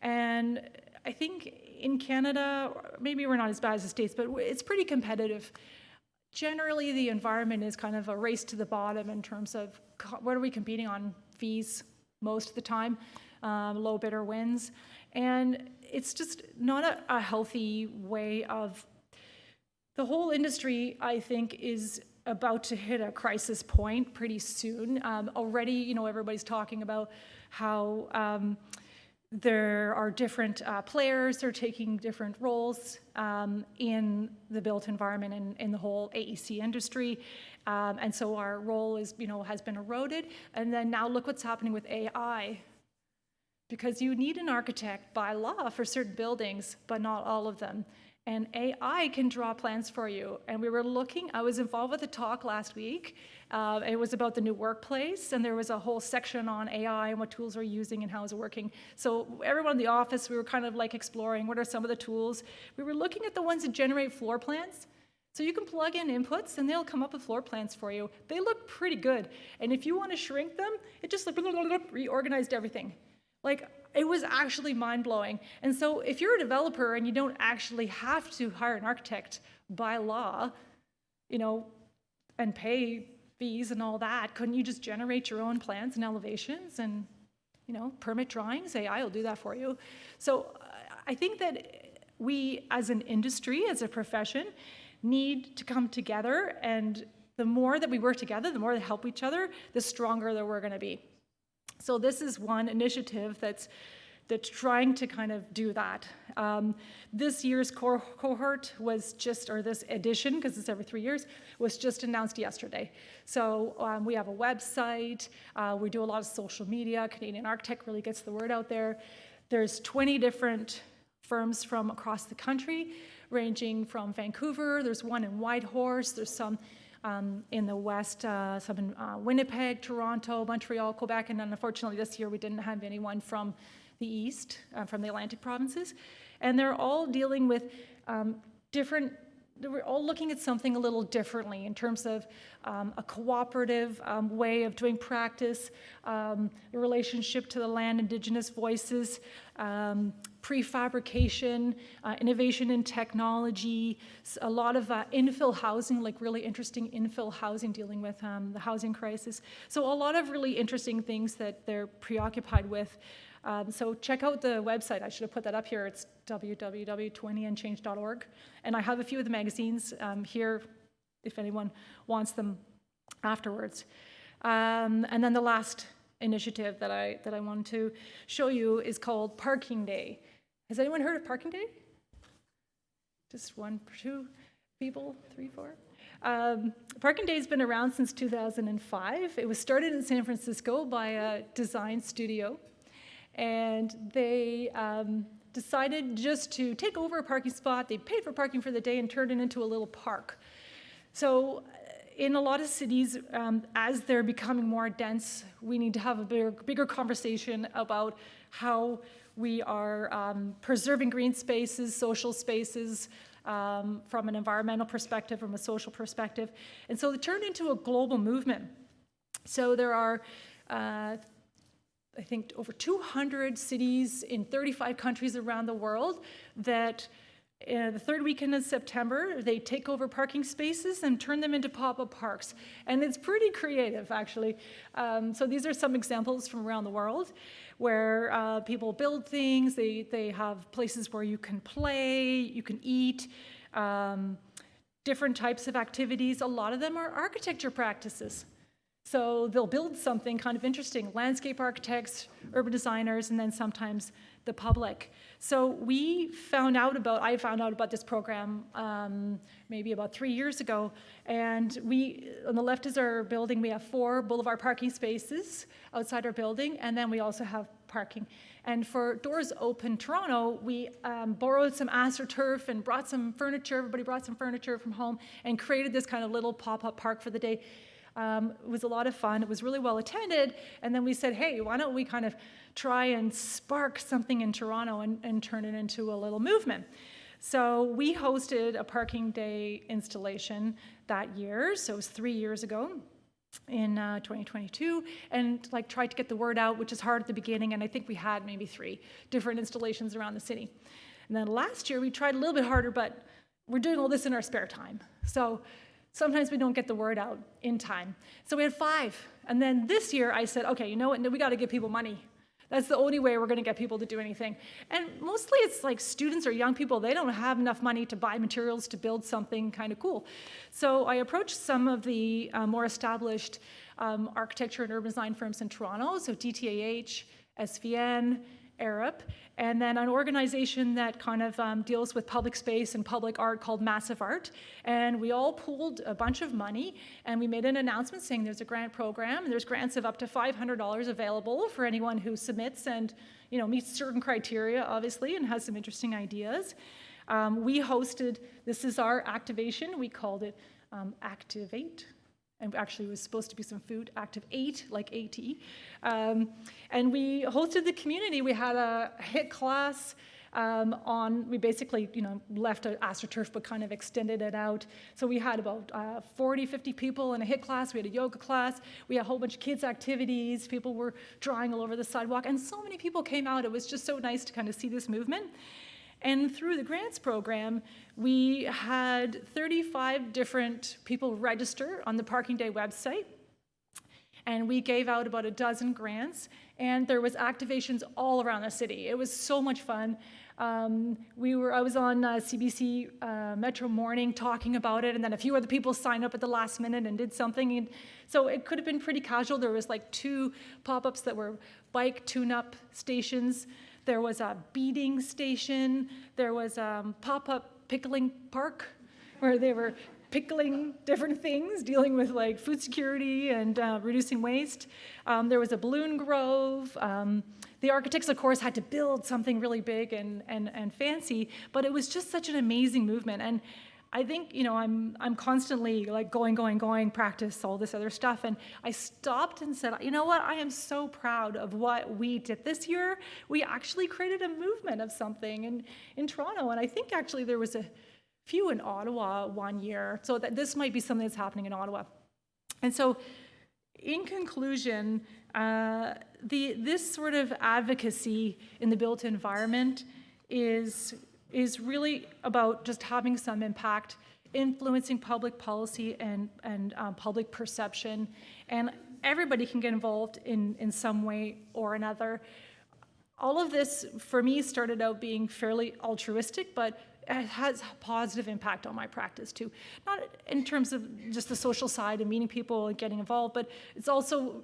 And I think in Canada, maybe we're not as bad as the States, but it's pretty competitive. Generally, the environment is kind of a race to the bottom in terms of what are we competing on? Fees most of the time, low bidder wins. And it's just not a healthy way of, the whole industry, I think, is about to hit a crisis point pretty soon. Already, you know, everybody's talking about how there are different players that are taking different roles in the built environment and in the whole AEC industry. And so our role is, you know, has been eroded. And then now look what's happening with AI. Because you need an architect by law for certain buildings, but not all of them. And AI can draw plans for you. And we were looking, I was involved with a talk last week. It was about the new workplace, and there was a whole section on AI and what tools we're using and how it's working. So everyone in the office, we were kind of like exploring what are some of the tools. We were looking at the ones that generate floor plans. So you can plug in inputs, and they'll come up with floor plans for you. They look pretty good. And if you want to shrink them, it just reorganized everything. Like, it was actually mind-blowing. And so if you're a developer and you don't actually have to hire an architect by law, you know, and pay fees and all that, couldn't you just generate your own plans and elevations and, you know, permit drawings? AI will do that for you. So I think that we, as an industry, as a profession, need to come together. And the more that we work together, the more that help each other, the stronger that we're going to be. So this is one initiative that's trying to kind of do that. This year's cohort was just, or this edition, because it's every 3 years, was just announced yesterday. So we have a website, we do a lot of social media, Canadian Architect really gets the word out there. There's 20 different firms from across the country, ranging from Vancouver, there's one in Whitehorse, there's some in the west, some in Winnipeg, Toronto, Montreal, Quebec, and then unfortunately this year we didn't have anyone from the east, from the Atlantic provinces. And they're all dealing with we're all looking at something a little differently in terms of a cooperative way of doing practice, the relationship to the land, Indigenous voices, prefabrication, innovation in technology, a lot of infill housing, like really interesting infill housing dealing with the housing crisis. So a lot of really interesting things that they're preoccupied with. So check out the website. I should have put that up here. It's www.20andchange.org. And I have a few of the magazines here if anyone wants them afterwards. And then the last initiative that I wanted to show you is called Parking Day. Has anyone heard of Parking Day? Just one, two people, three, four. Parking Day has been around since 2005. It was started in San Francisco by a design studio. And they decided just to take over a parking spot. They paid for parking for the day and turned it into a little park. So in a lot of cities, as they're becoming more dense, we need to have a bigger conversation about how we are preserving green spaces, social spaces, from an environmental perspective, from a social perspective. And so it turned into a global movement. So there are I think over 200 cities in 35 countries around the world that the third weekend of September, they take over parking spaces and turn them into pop-up parks. And it's pretty creative, actually. So these are some examples from around the world where people build things. They have places where you can play, you can eat, different types of activities. A lot of them are architecture practices. So they'll build something kind of interesting, landscape architects, urban designers, and then sometimes the public. So I found out about this program maybe about 3 years ago, and on the left is our building. We have 4 boulevard parking spaces outside our building, and then we also have parking. And for Doors Open Toronto, we borrowed some AstroTurf and brought some furniture. Everybody brought some furniture from home and created this kind of little pop-up park for the day. It was a lot of fun. It was really well attended. And then we said, hey, why don't we kind of try and spark something in Toronto and turn it into a little movement? So we hosted a Parking Day installation that year. So it was 3 years ago in 2022, and tried to get the word out, which is hard at the beginning. And I think we had maybe 3 different installations around the city. And then last year we tried a little bit harder, but we're doing all this in our spare time. So sometimes we don't get the word out in time. So we had 5. And then this year I said, okay, you know what? We got to give people money. That's the only way we're going to get people to do anything. And mostly it's like students or young people, they don't have enough money to buy materials to build something kind of cool. So I approached some of the more established architecture and urban design firms in Toronto, so DTAH, SVN, Arup, and then an organization that kind of deals with public space and public art called Massive Art. And we all pooled a bunch of money, and we made an announcement saying there's a grant program, and there's grants of up to $500 available for anyone who submits and meets certain criteria, obviously, and has some interesting ideas. We hosted, this is our activation, we called it Activate. And actually, it was supposed to be some food, Activate, like AT. And we hosted the community. We had a HIT class we basically, left AstroTurf, but kind of extended it out. So we had about 40, 50 people in a HIT class. We had a yoga class. We had a whole bunch of kids' activities. People were drawing all over the sidewalk. And so many people came out. It was just so nice to kind of see this movement. And through the grants program, we had 35 different people register on the Parking Day website. And we gave out about a dozen grants. And there was activations all around the city. It was so much fun. I was on CBC Metro Morning talking about it, and then a few other people signed up at the last minute and did something. And so it could have been pretty casual. There was like 2 pop-ups that were bike tune-up stations. There was a beading station. There was a pop-up pickling park where they were pickling different things, dealing with like food security and reducing waste. There was a balloon grove. The architects, of course, had to build something really big and fancy, but it was just such an amazing movement. And I think, I'm constantly like going, practice, all this other stuff. And I stopped and said, you know what? I am so proud of what we did this year. We actually created a movement of something in Toronto. And I think actually there was a few in Ottawa one year. So that this might be something that's happening in Ottawa. And so in conclusion, this sort of advocacy in the built environment is really about just having some impact, influencing public policy and public perception. And everybody can get involved in some way or another. All of this, for me, started out being fairly altruistic, but it has a positive impact on my practice too. Not in terms of just the social side and meeting people and getting involved, but it's also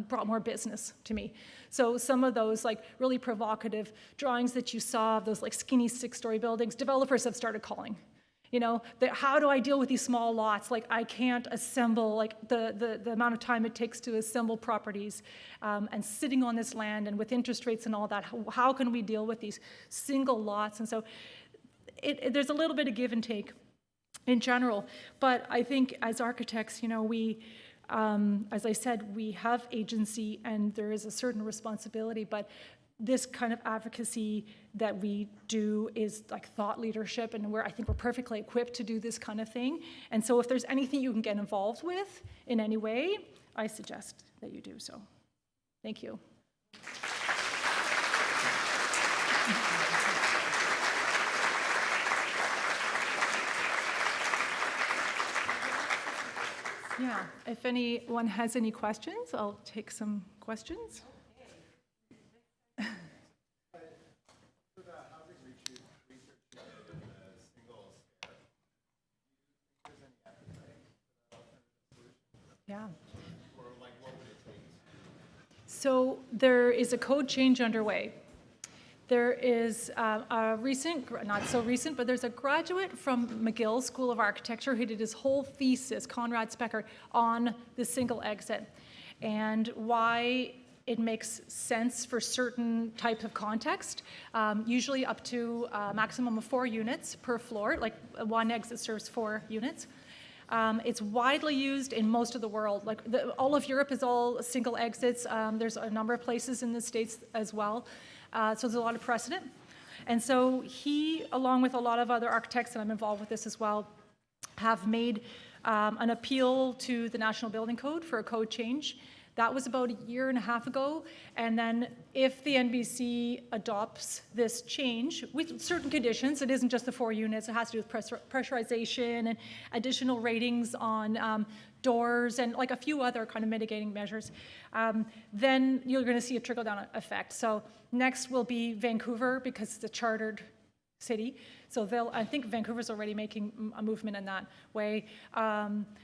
brought more business to me. So some of those like really provocative drawings that you saw of those like skinny 6-story buildings, developers have started calling. How do I deal with these small lots? Like I can't assemble, like the amount of time it takes to assemble properties and sitting on this land and with interest rates and all that, how can we deal with these single lots? And so there's a little bit of give and take in general, but I think as architects, we, as I said, we have agency and there is a certain responsibility, but this kind of advocacy that we do is like thought leadership, and I think we're perfectly equipped to do this kind of thing. And so if there's anything you can get involved with in any way, I suggest that you do so. Thank you. Yeah, if anyone has any questions, I'll take some questions. Yeah. So there is a code change underway. There is a recent, not so recent, but there's a graduate from McGill School of Architecture who did his whole thesis, Conrad Specker, on the single exit and why it makes sense for certain type of context, usually up to a maximum of 4 units per floor, like one exit serves 4 units. It's widely used in most of the world. Like all of Europe is all single exits. There's a number of places in the States as well. So there's a lot of precedent. And so he, along with a lot of other architects, and I'm involved with this as well, have made an appeal to the National Building Code for a code change That was about a year and a half ago. And then if the NBC adopts this change with certain conditions, it isn't just the 4 units, it has to do with pressurization and additional ratings on doors and like a few other kind of mitigating measures, then you're going to see a trickle-down effect. So next will be Vancouver, because it's a chartered city. So I think Vancouver's already making a movement in that way.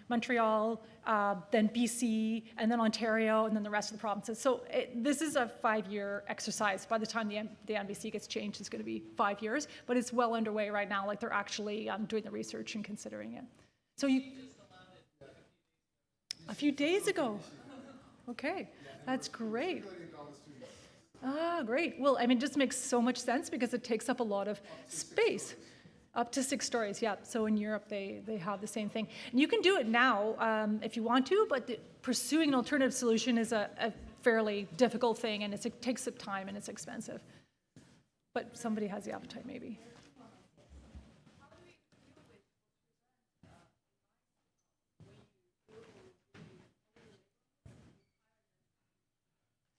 Montreal, then BC, and then Ontario, and then the rest of the provinces. So this is a 5-year exercise. By the time the NBC gets changed, it's going to be 5 years. But it's well underway right now. Like they're actually doing the research and considering it. So a few days ago. Okay, that's great. Ah, great. Well, I mean, it just makes so much sense because it takes up a lot of space. Up to 6 stories, yeah. So in Europe, they have the same thing. And you can do it now if you want to, but pursuing an alternative solution is a fairly difficult thing, and it takes up time and it's expensive. But somebody has the appetite, maybe.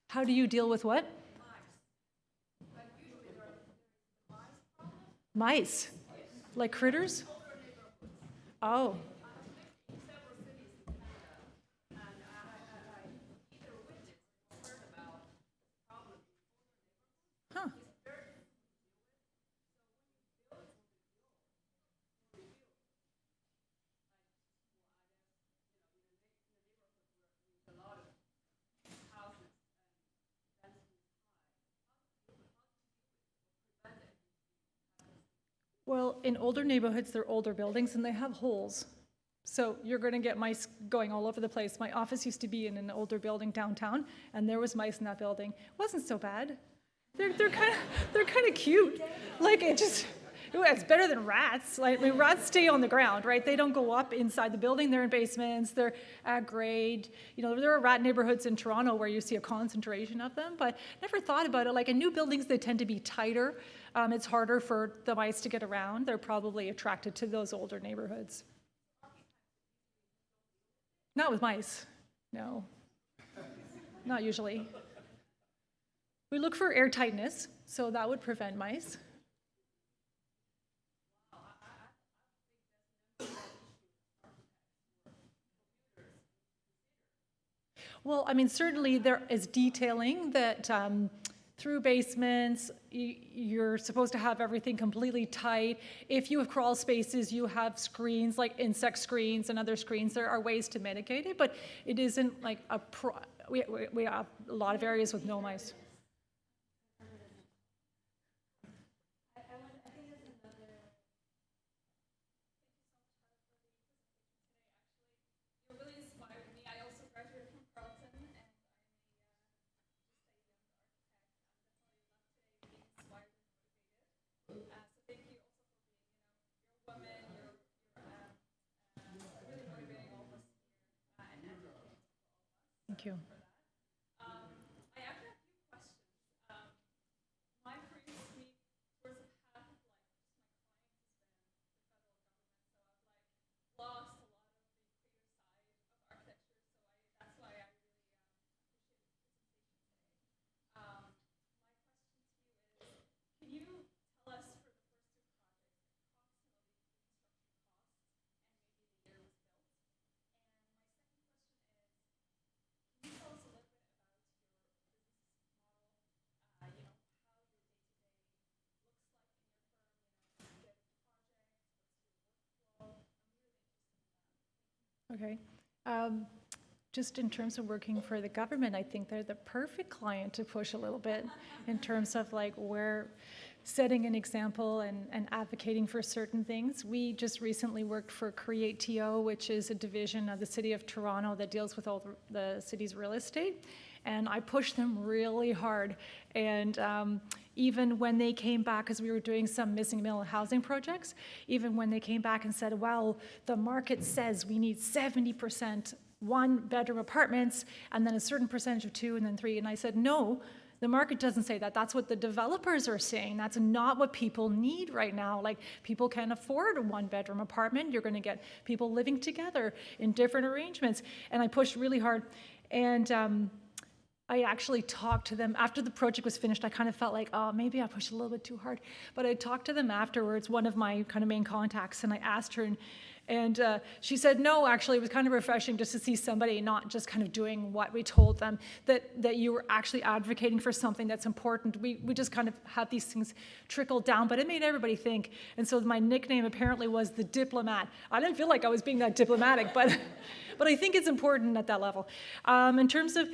How do you deal with what? Mice? Like critters? Oh. Huh. Well, in older neighborhoods, they're older buildings and they have holes. So you're going to get mice going all over the place. My office used to be in an older building downtown, and there was mice in that building. It wasn't so bad. They're kind of cute. Like it's better than rats. Like I mean, rats stay on the ground, right? They don't go up inside the building. They're in basements. They're at grade. You know, there are rat neighborhoods in Toronto where you see a concentration of them. But never thought about it. Like in new buildings, they tend to be tighter. It's harder for the mice to get around. They're probably attracted to those older neighborhoods. Not with mice, no. Not usually. We look for airtightness, so that would prevent mice. Well, I mean, certainly there is detailing that through basements, you're supposed to have everything completely tight. If you have crawl spaces, you have screens like insect screens and other screens. There are ways to mitigate it, but it isn't like we have a lot of areas with no mice. Thank you. I actually have a few questions. My previous week towards the path of my clients has been the federal government, so I've lost a lot of the creative side of architecture. So that's why I really appreciate the presentation today. My question to you is, can you tell us for the first 2 projects approximately the construction costs and maybe the year it was built? And my second question is, can you tell us a little bit about your business model, how your day-to-day looks like in your firm, get projects, what's your workflow? I'm really interested in that. Okay. Just in terms of working for the government, I think they're the perfect client to push a little bit in terms of like where setting an example and advocating for certain things. We just recently worked for Create.to, which is a division of the City of Toronto that deals with all the city's real estate. And I pushed them really hard. And even when they came back, because we were doing some missing middle housing projects, even when they came back and said, well, the market says we need 70% 1-bedroom apartments, and then a certain percentage of 2, and then 3. And I said, no, the market doesn't say that. That's what the developers are saying. That's not what people need right now. Like, people can't afford a 1-bedroom apartment. You're going to get people living together in different arrangements. And I pushed really hard. And I actually talked to them after the project was finished. I kind of felt like, oh, maybe I pushed a little bit too hard. But I talked to them afterwards, one of my kind of main contacts, and I asked her, and she said, no, actually, it was kind of refreshing just to see somebody not just kind of doing what we told them, that you were actually advocating for something that's important. We just kind of had these things trickle down, but it made everybody think. And so my nickname apparently was the diplomat. I didn't feel like I was being that diplomatic, but I think it's important at that level. In terms of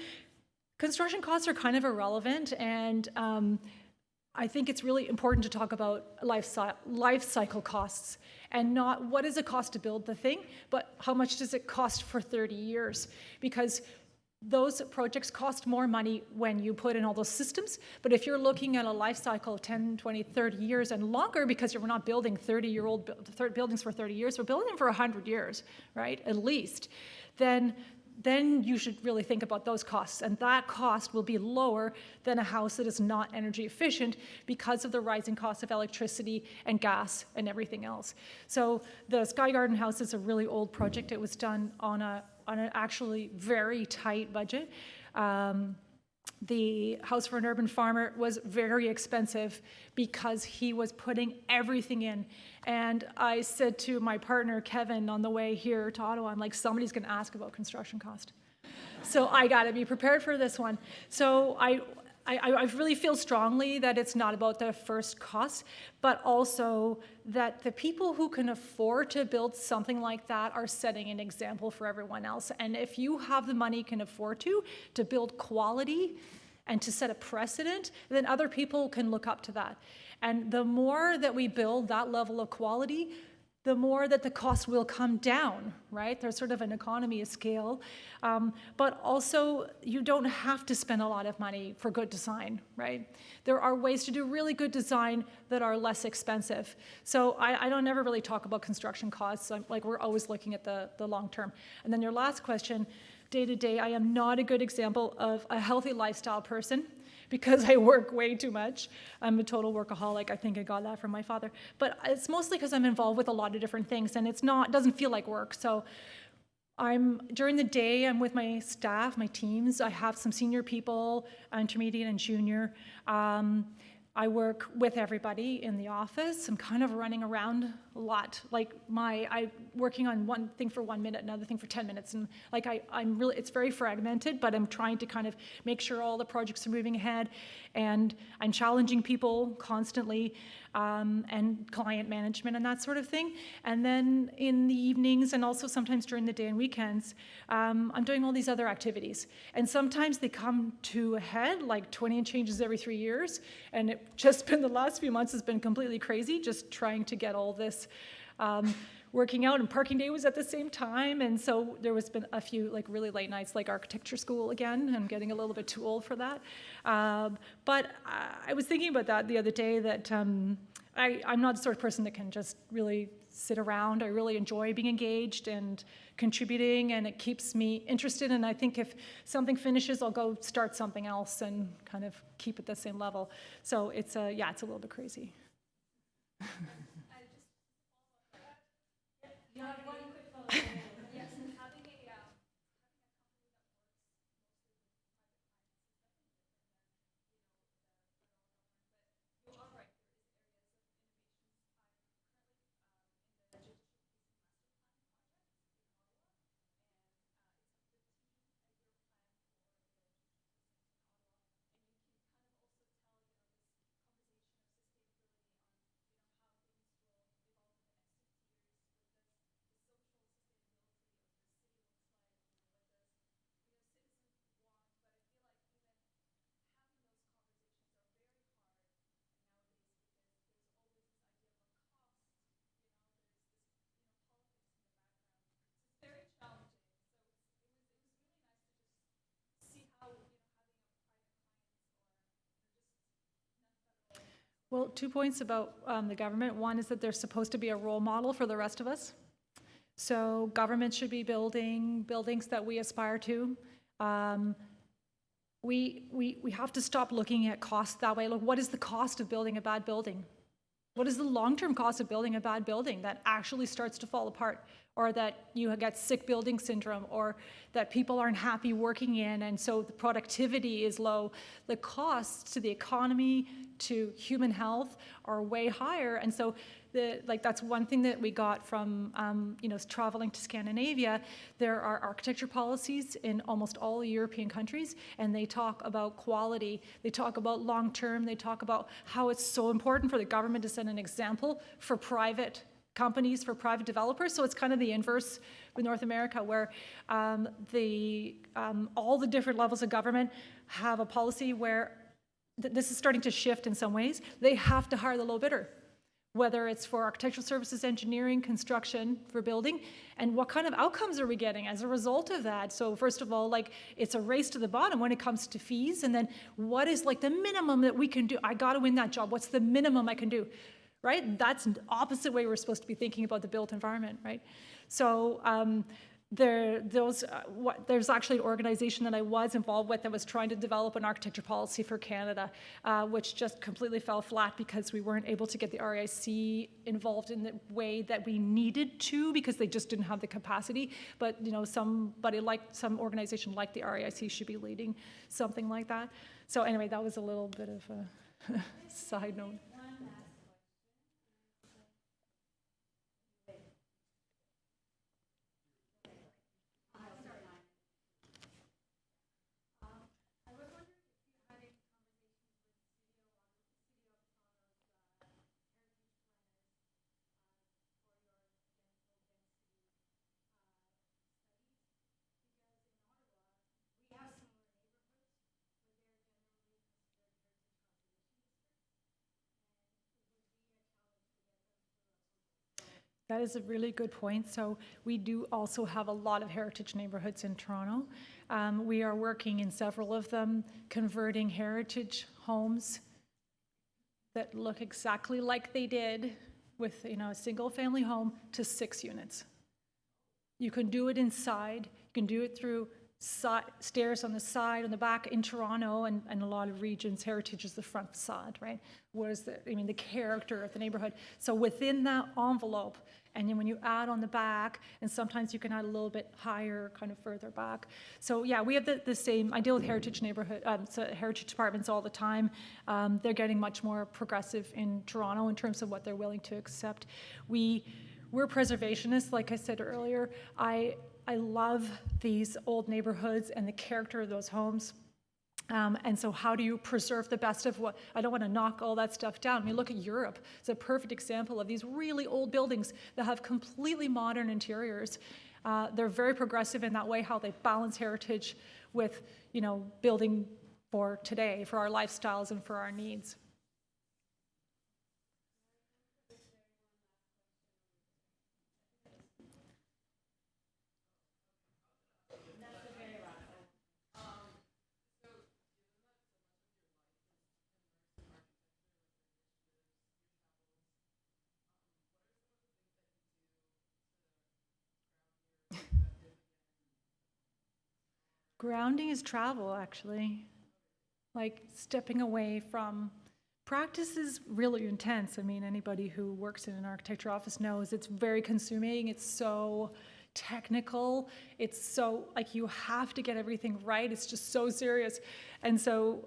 construction costs are kind of irrelevant, and I think it's really important to talk about life cycle costs, and not what is it cost to build the thing, but how much does it cost for 30 years? Because those projects cost more money when you put in all those systems, but if you're looking at a life cycle of 10, 20, 30 years and longer, because we're not building 30-year-old buildings for 30 years, we're building them for 100 years, right, at least, then you should really think about those costs. And that cost will be lower than a house that is not energy efficient because of the rising cost of electricity and gas and everything else. So the Sky Garden house is a really old project. It was done on an actually very tight budget. The house for an urban farmer was very expensive because he was putting everything in. And I said to my partner, Kevin, on the way here to Ottawa, I'm like, somebody's going to ask about construction cost. So I got to be prepared for this one. So I really feel strongly that it's not about the first cost, but also that the people who can afford to build something like that are setting an example for everyone else. And if you have the money, can afford to build quality and to set a precedent, then other people can look up to that. And the more that we build that level of quality, the more that the cost will come down, right? There's sort of an economy of scale. But also, you don't have to spend a lot of money for good design, right? There are ways to do really good design that are less expensive. So I don't ever really talk about construction costs. We're always looking at the long term. And then your last question, day to day, I am not a good example of a healthy lifestyle person, because I work way too much. I'm a total workaholic. I think I got that from my father. But it's mostly because I'm involved with a lot of different things, and it doesn't feel like work. So during the day, I'm with my staff, my teams. I have some senior people, intermediate and junior. I work with everybody in the office. I'm kind of running around a lot. I'm working on one thing for 1 minute, another thing for 10 minutes. And I'm really, it's very fragmented, but I'm trying to kind of make sure all the projects are moving ahead. And I'm challenging people constantly, and client management and that sort of thing. And then in the evenings and also sometimes during the day and weekends, I'm doing all these other activities. And sometimes they come to a head, like 20 changes every 3 years. And it just been the last few months has been completely crazy, just trying to get all this working out, and parking day was at the same time, and so there was been a few really late nights, like architecture school again. I'm getting a little bit too old for that. But I was thinking about that the other day, that I'm not the sort of person that can just really sit around. I really enjoy being engaged and contributing, and it keeps me interested, and I think if something finishes, I'll go start something else and kind of keep it the same level. So it's a little bit crazy. Well, 2 points about the government. One is that they're supposed to be a role model for the rest of us. So government should be building buildings that we aspire to. We have to stop looking at cost that way. Look, what is the cost of building a bad building? What is the long-term cost of building a bad building that actually starts to fall apart or that you get sick building syndrome, or that people aren't happy working in, and so the productivity is low. The costs to the economy, to human health are way higher. And so that's one thing that we got from traveling to Scandinavia. There are architecture policies in almost all European countries, and they talk about quality, they talk about long-term, they talk about how it's so important for the government to set an example for private companies, for private developers. So it's kind of the inverse with North America, where all the different levels of government have a policy where this is starting to shift in some ways. They have to hire the low bidder, whether it's for architectural services, engineering, construction, for building, and what kind of outcomes are we getting as a result of that? So first of all, it's a race to the bottom when it comes to fees, and then what is the minimum that we can do? I got to win that job. What's the minimum I can do? Right? That's the opposite way we're supposed to be thinking about the built environment, right? So there's actually an organization that I was involved with that was trying to develop an architecture policy for Canada, which just completely fell flat because we weren't able to get the RIC involved in the way that we needed to, because they just didn't have the capacity. But some organization like the RIC should be leading something like that. So anyway, that was a little bit of a side note. That is a really good point. So we do also have a lot of heritage neighborhoods in Toronto. We are working in several of them, converting heritage homes that look exactly like they did with a single family home to 6 units. You can do it inside, you can do it through stairs on the side, on the back. In Toronto and a lot of regions, heritage is the front facade, right? Whereas the character of the neighborhood. So within that envelope, and then when you add on the back, and sometimes you can add a little bit higher, kind of further back. So yeah, we have the same. I deal with heritage heritage departments all the time. They're getting much more progressive in Toronto in terms of what they're willing to accept. We're preservationists, like I said earlier. I love these old neighborhoods and the character of those homes. And so how do you preserve the best of what? I don't want to knock all that stuff down. I mean, look at Europe. It's a perfect example of these really old buildings that have completely modern interiors. They're very progressive in that way, how they balance heritage with, building for today, for our lifestyles and for our needs. Grounding is travel, actually. Like stepping away from practice is really intense. I mean, anybody who works in an architecture office knows it's very consuming. It's so technical. It's so, you have to get everything right. It's just so serious. And so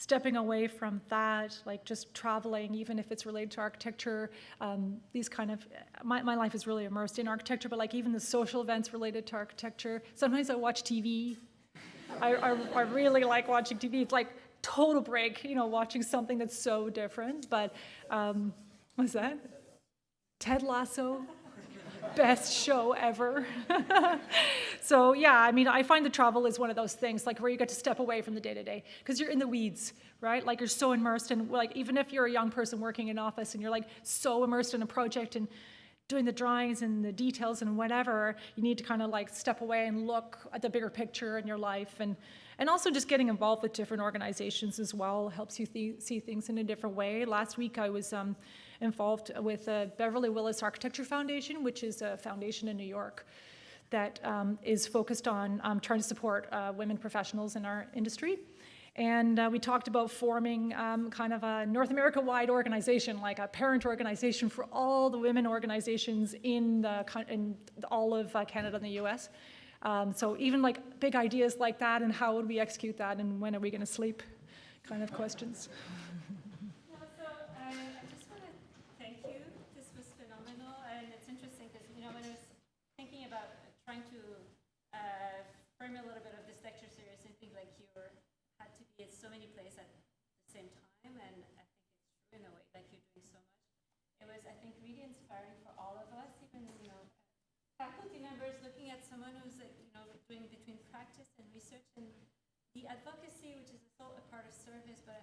stepping away from that, just traveling, even if it's related to architecture, these kind of, my life is really immersed in architecture, but even the social events related to architecture. Sometimes I watch TV. I really like watching TV. It's like total break, watching something that's so different. But what's that? Ted Lasso. Best show ever. So yeah, I mean, I find the travel is one of those things where you get to step away from the day-to-day because you're in the weeds, right? You're so immersed in, even if you're a young person working in office and you're so immersed in a project and doing the drawings and the details and whatever, you need to kind of step away and look at the bigger picture in your life. And also just getting involved with different organizations as well helps you see things in a different way. Last week I was involved with Beverly Willis Architecture Foundation, which is a foundation in New York that is focused on trying to support women professionals in our industry. And we talked about forming kind of a North America-wide organization, like a parent organization for all the women organizations in all of Canada and the US. So even like big ideas like that, and how would we execute that, and when are we going to sleep kind of questions. I just want to thank you. This was phenomenal, and it's interesting because, you know, when I was thinking about trying to frame a little bit of this lecture series, I think like you had to be at so many places at the same time, and I think it's true in a way, like you're doing so much. It was, I think, really inspiring for all of us, even, you know, faculty members looking at someone who's, like, you know, doing between practice and research and the advocacy, which is also a part of service, but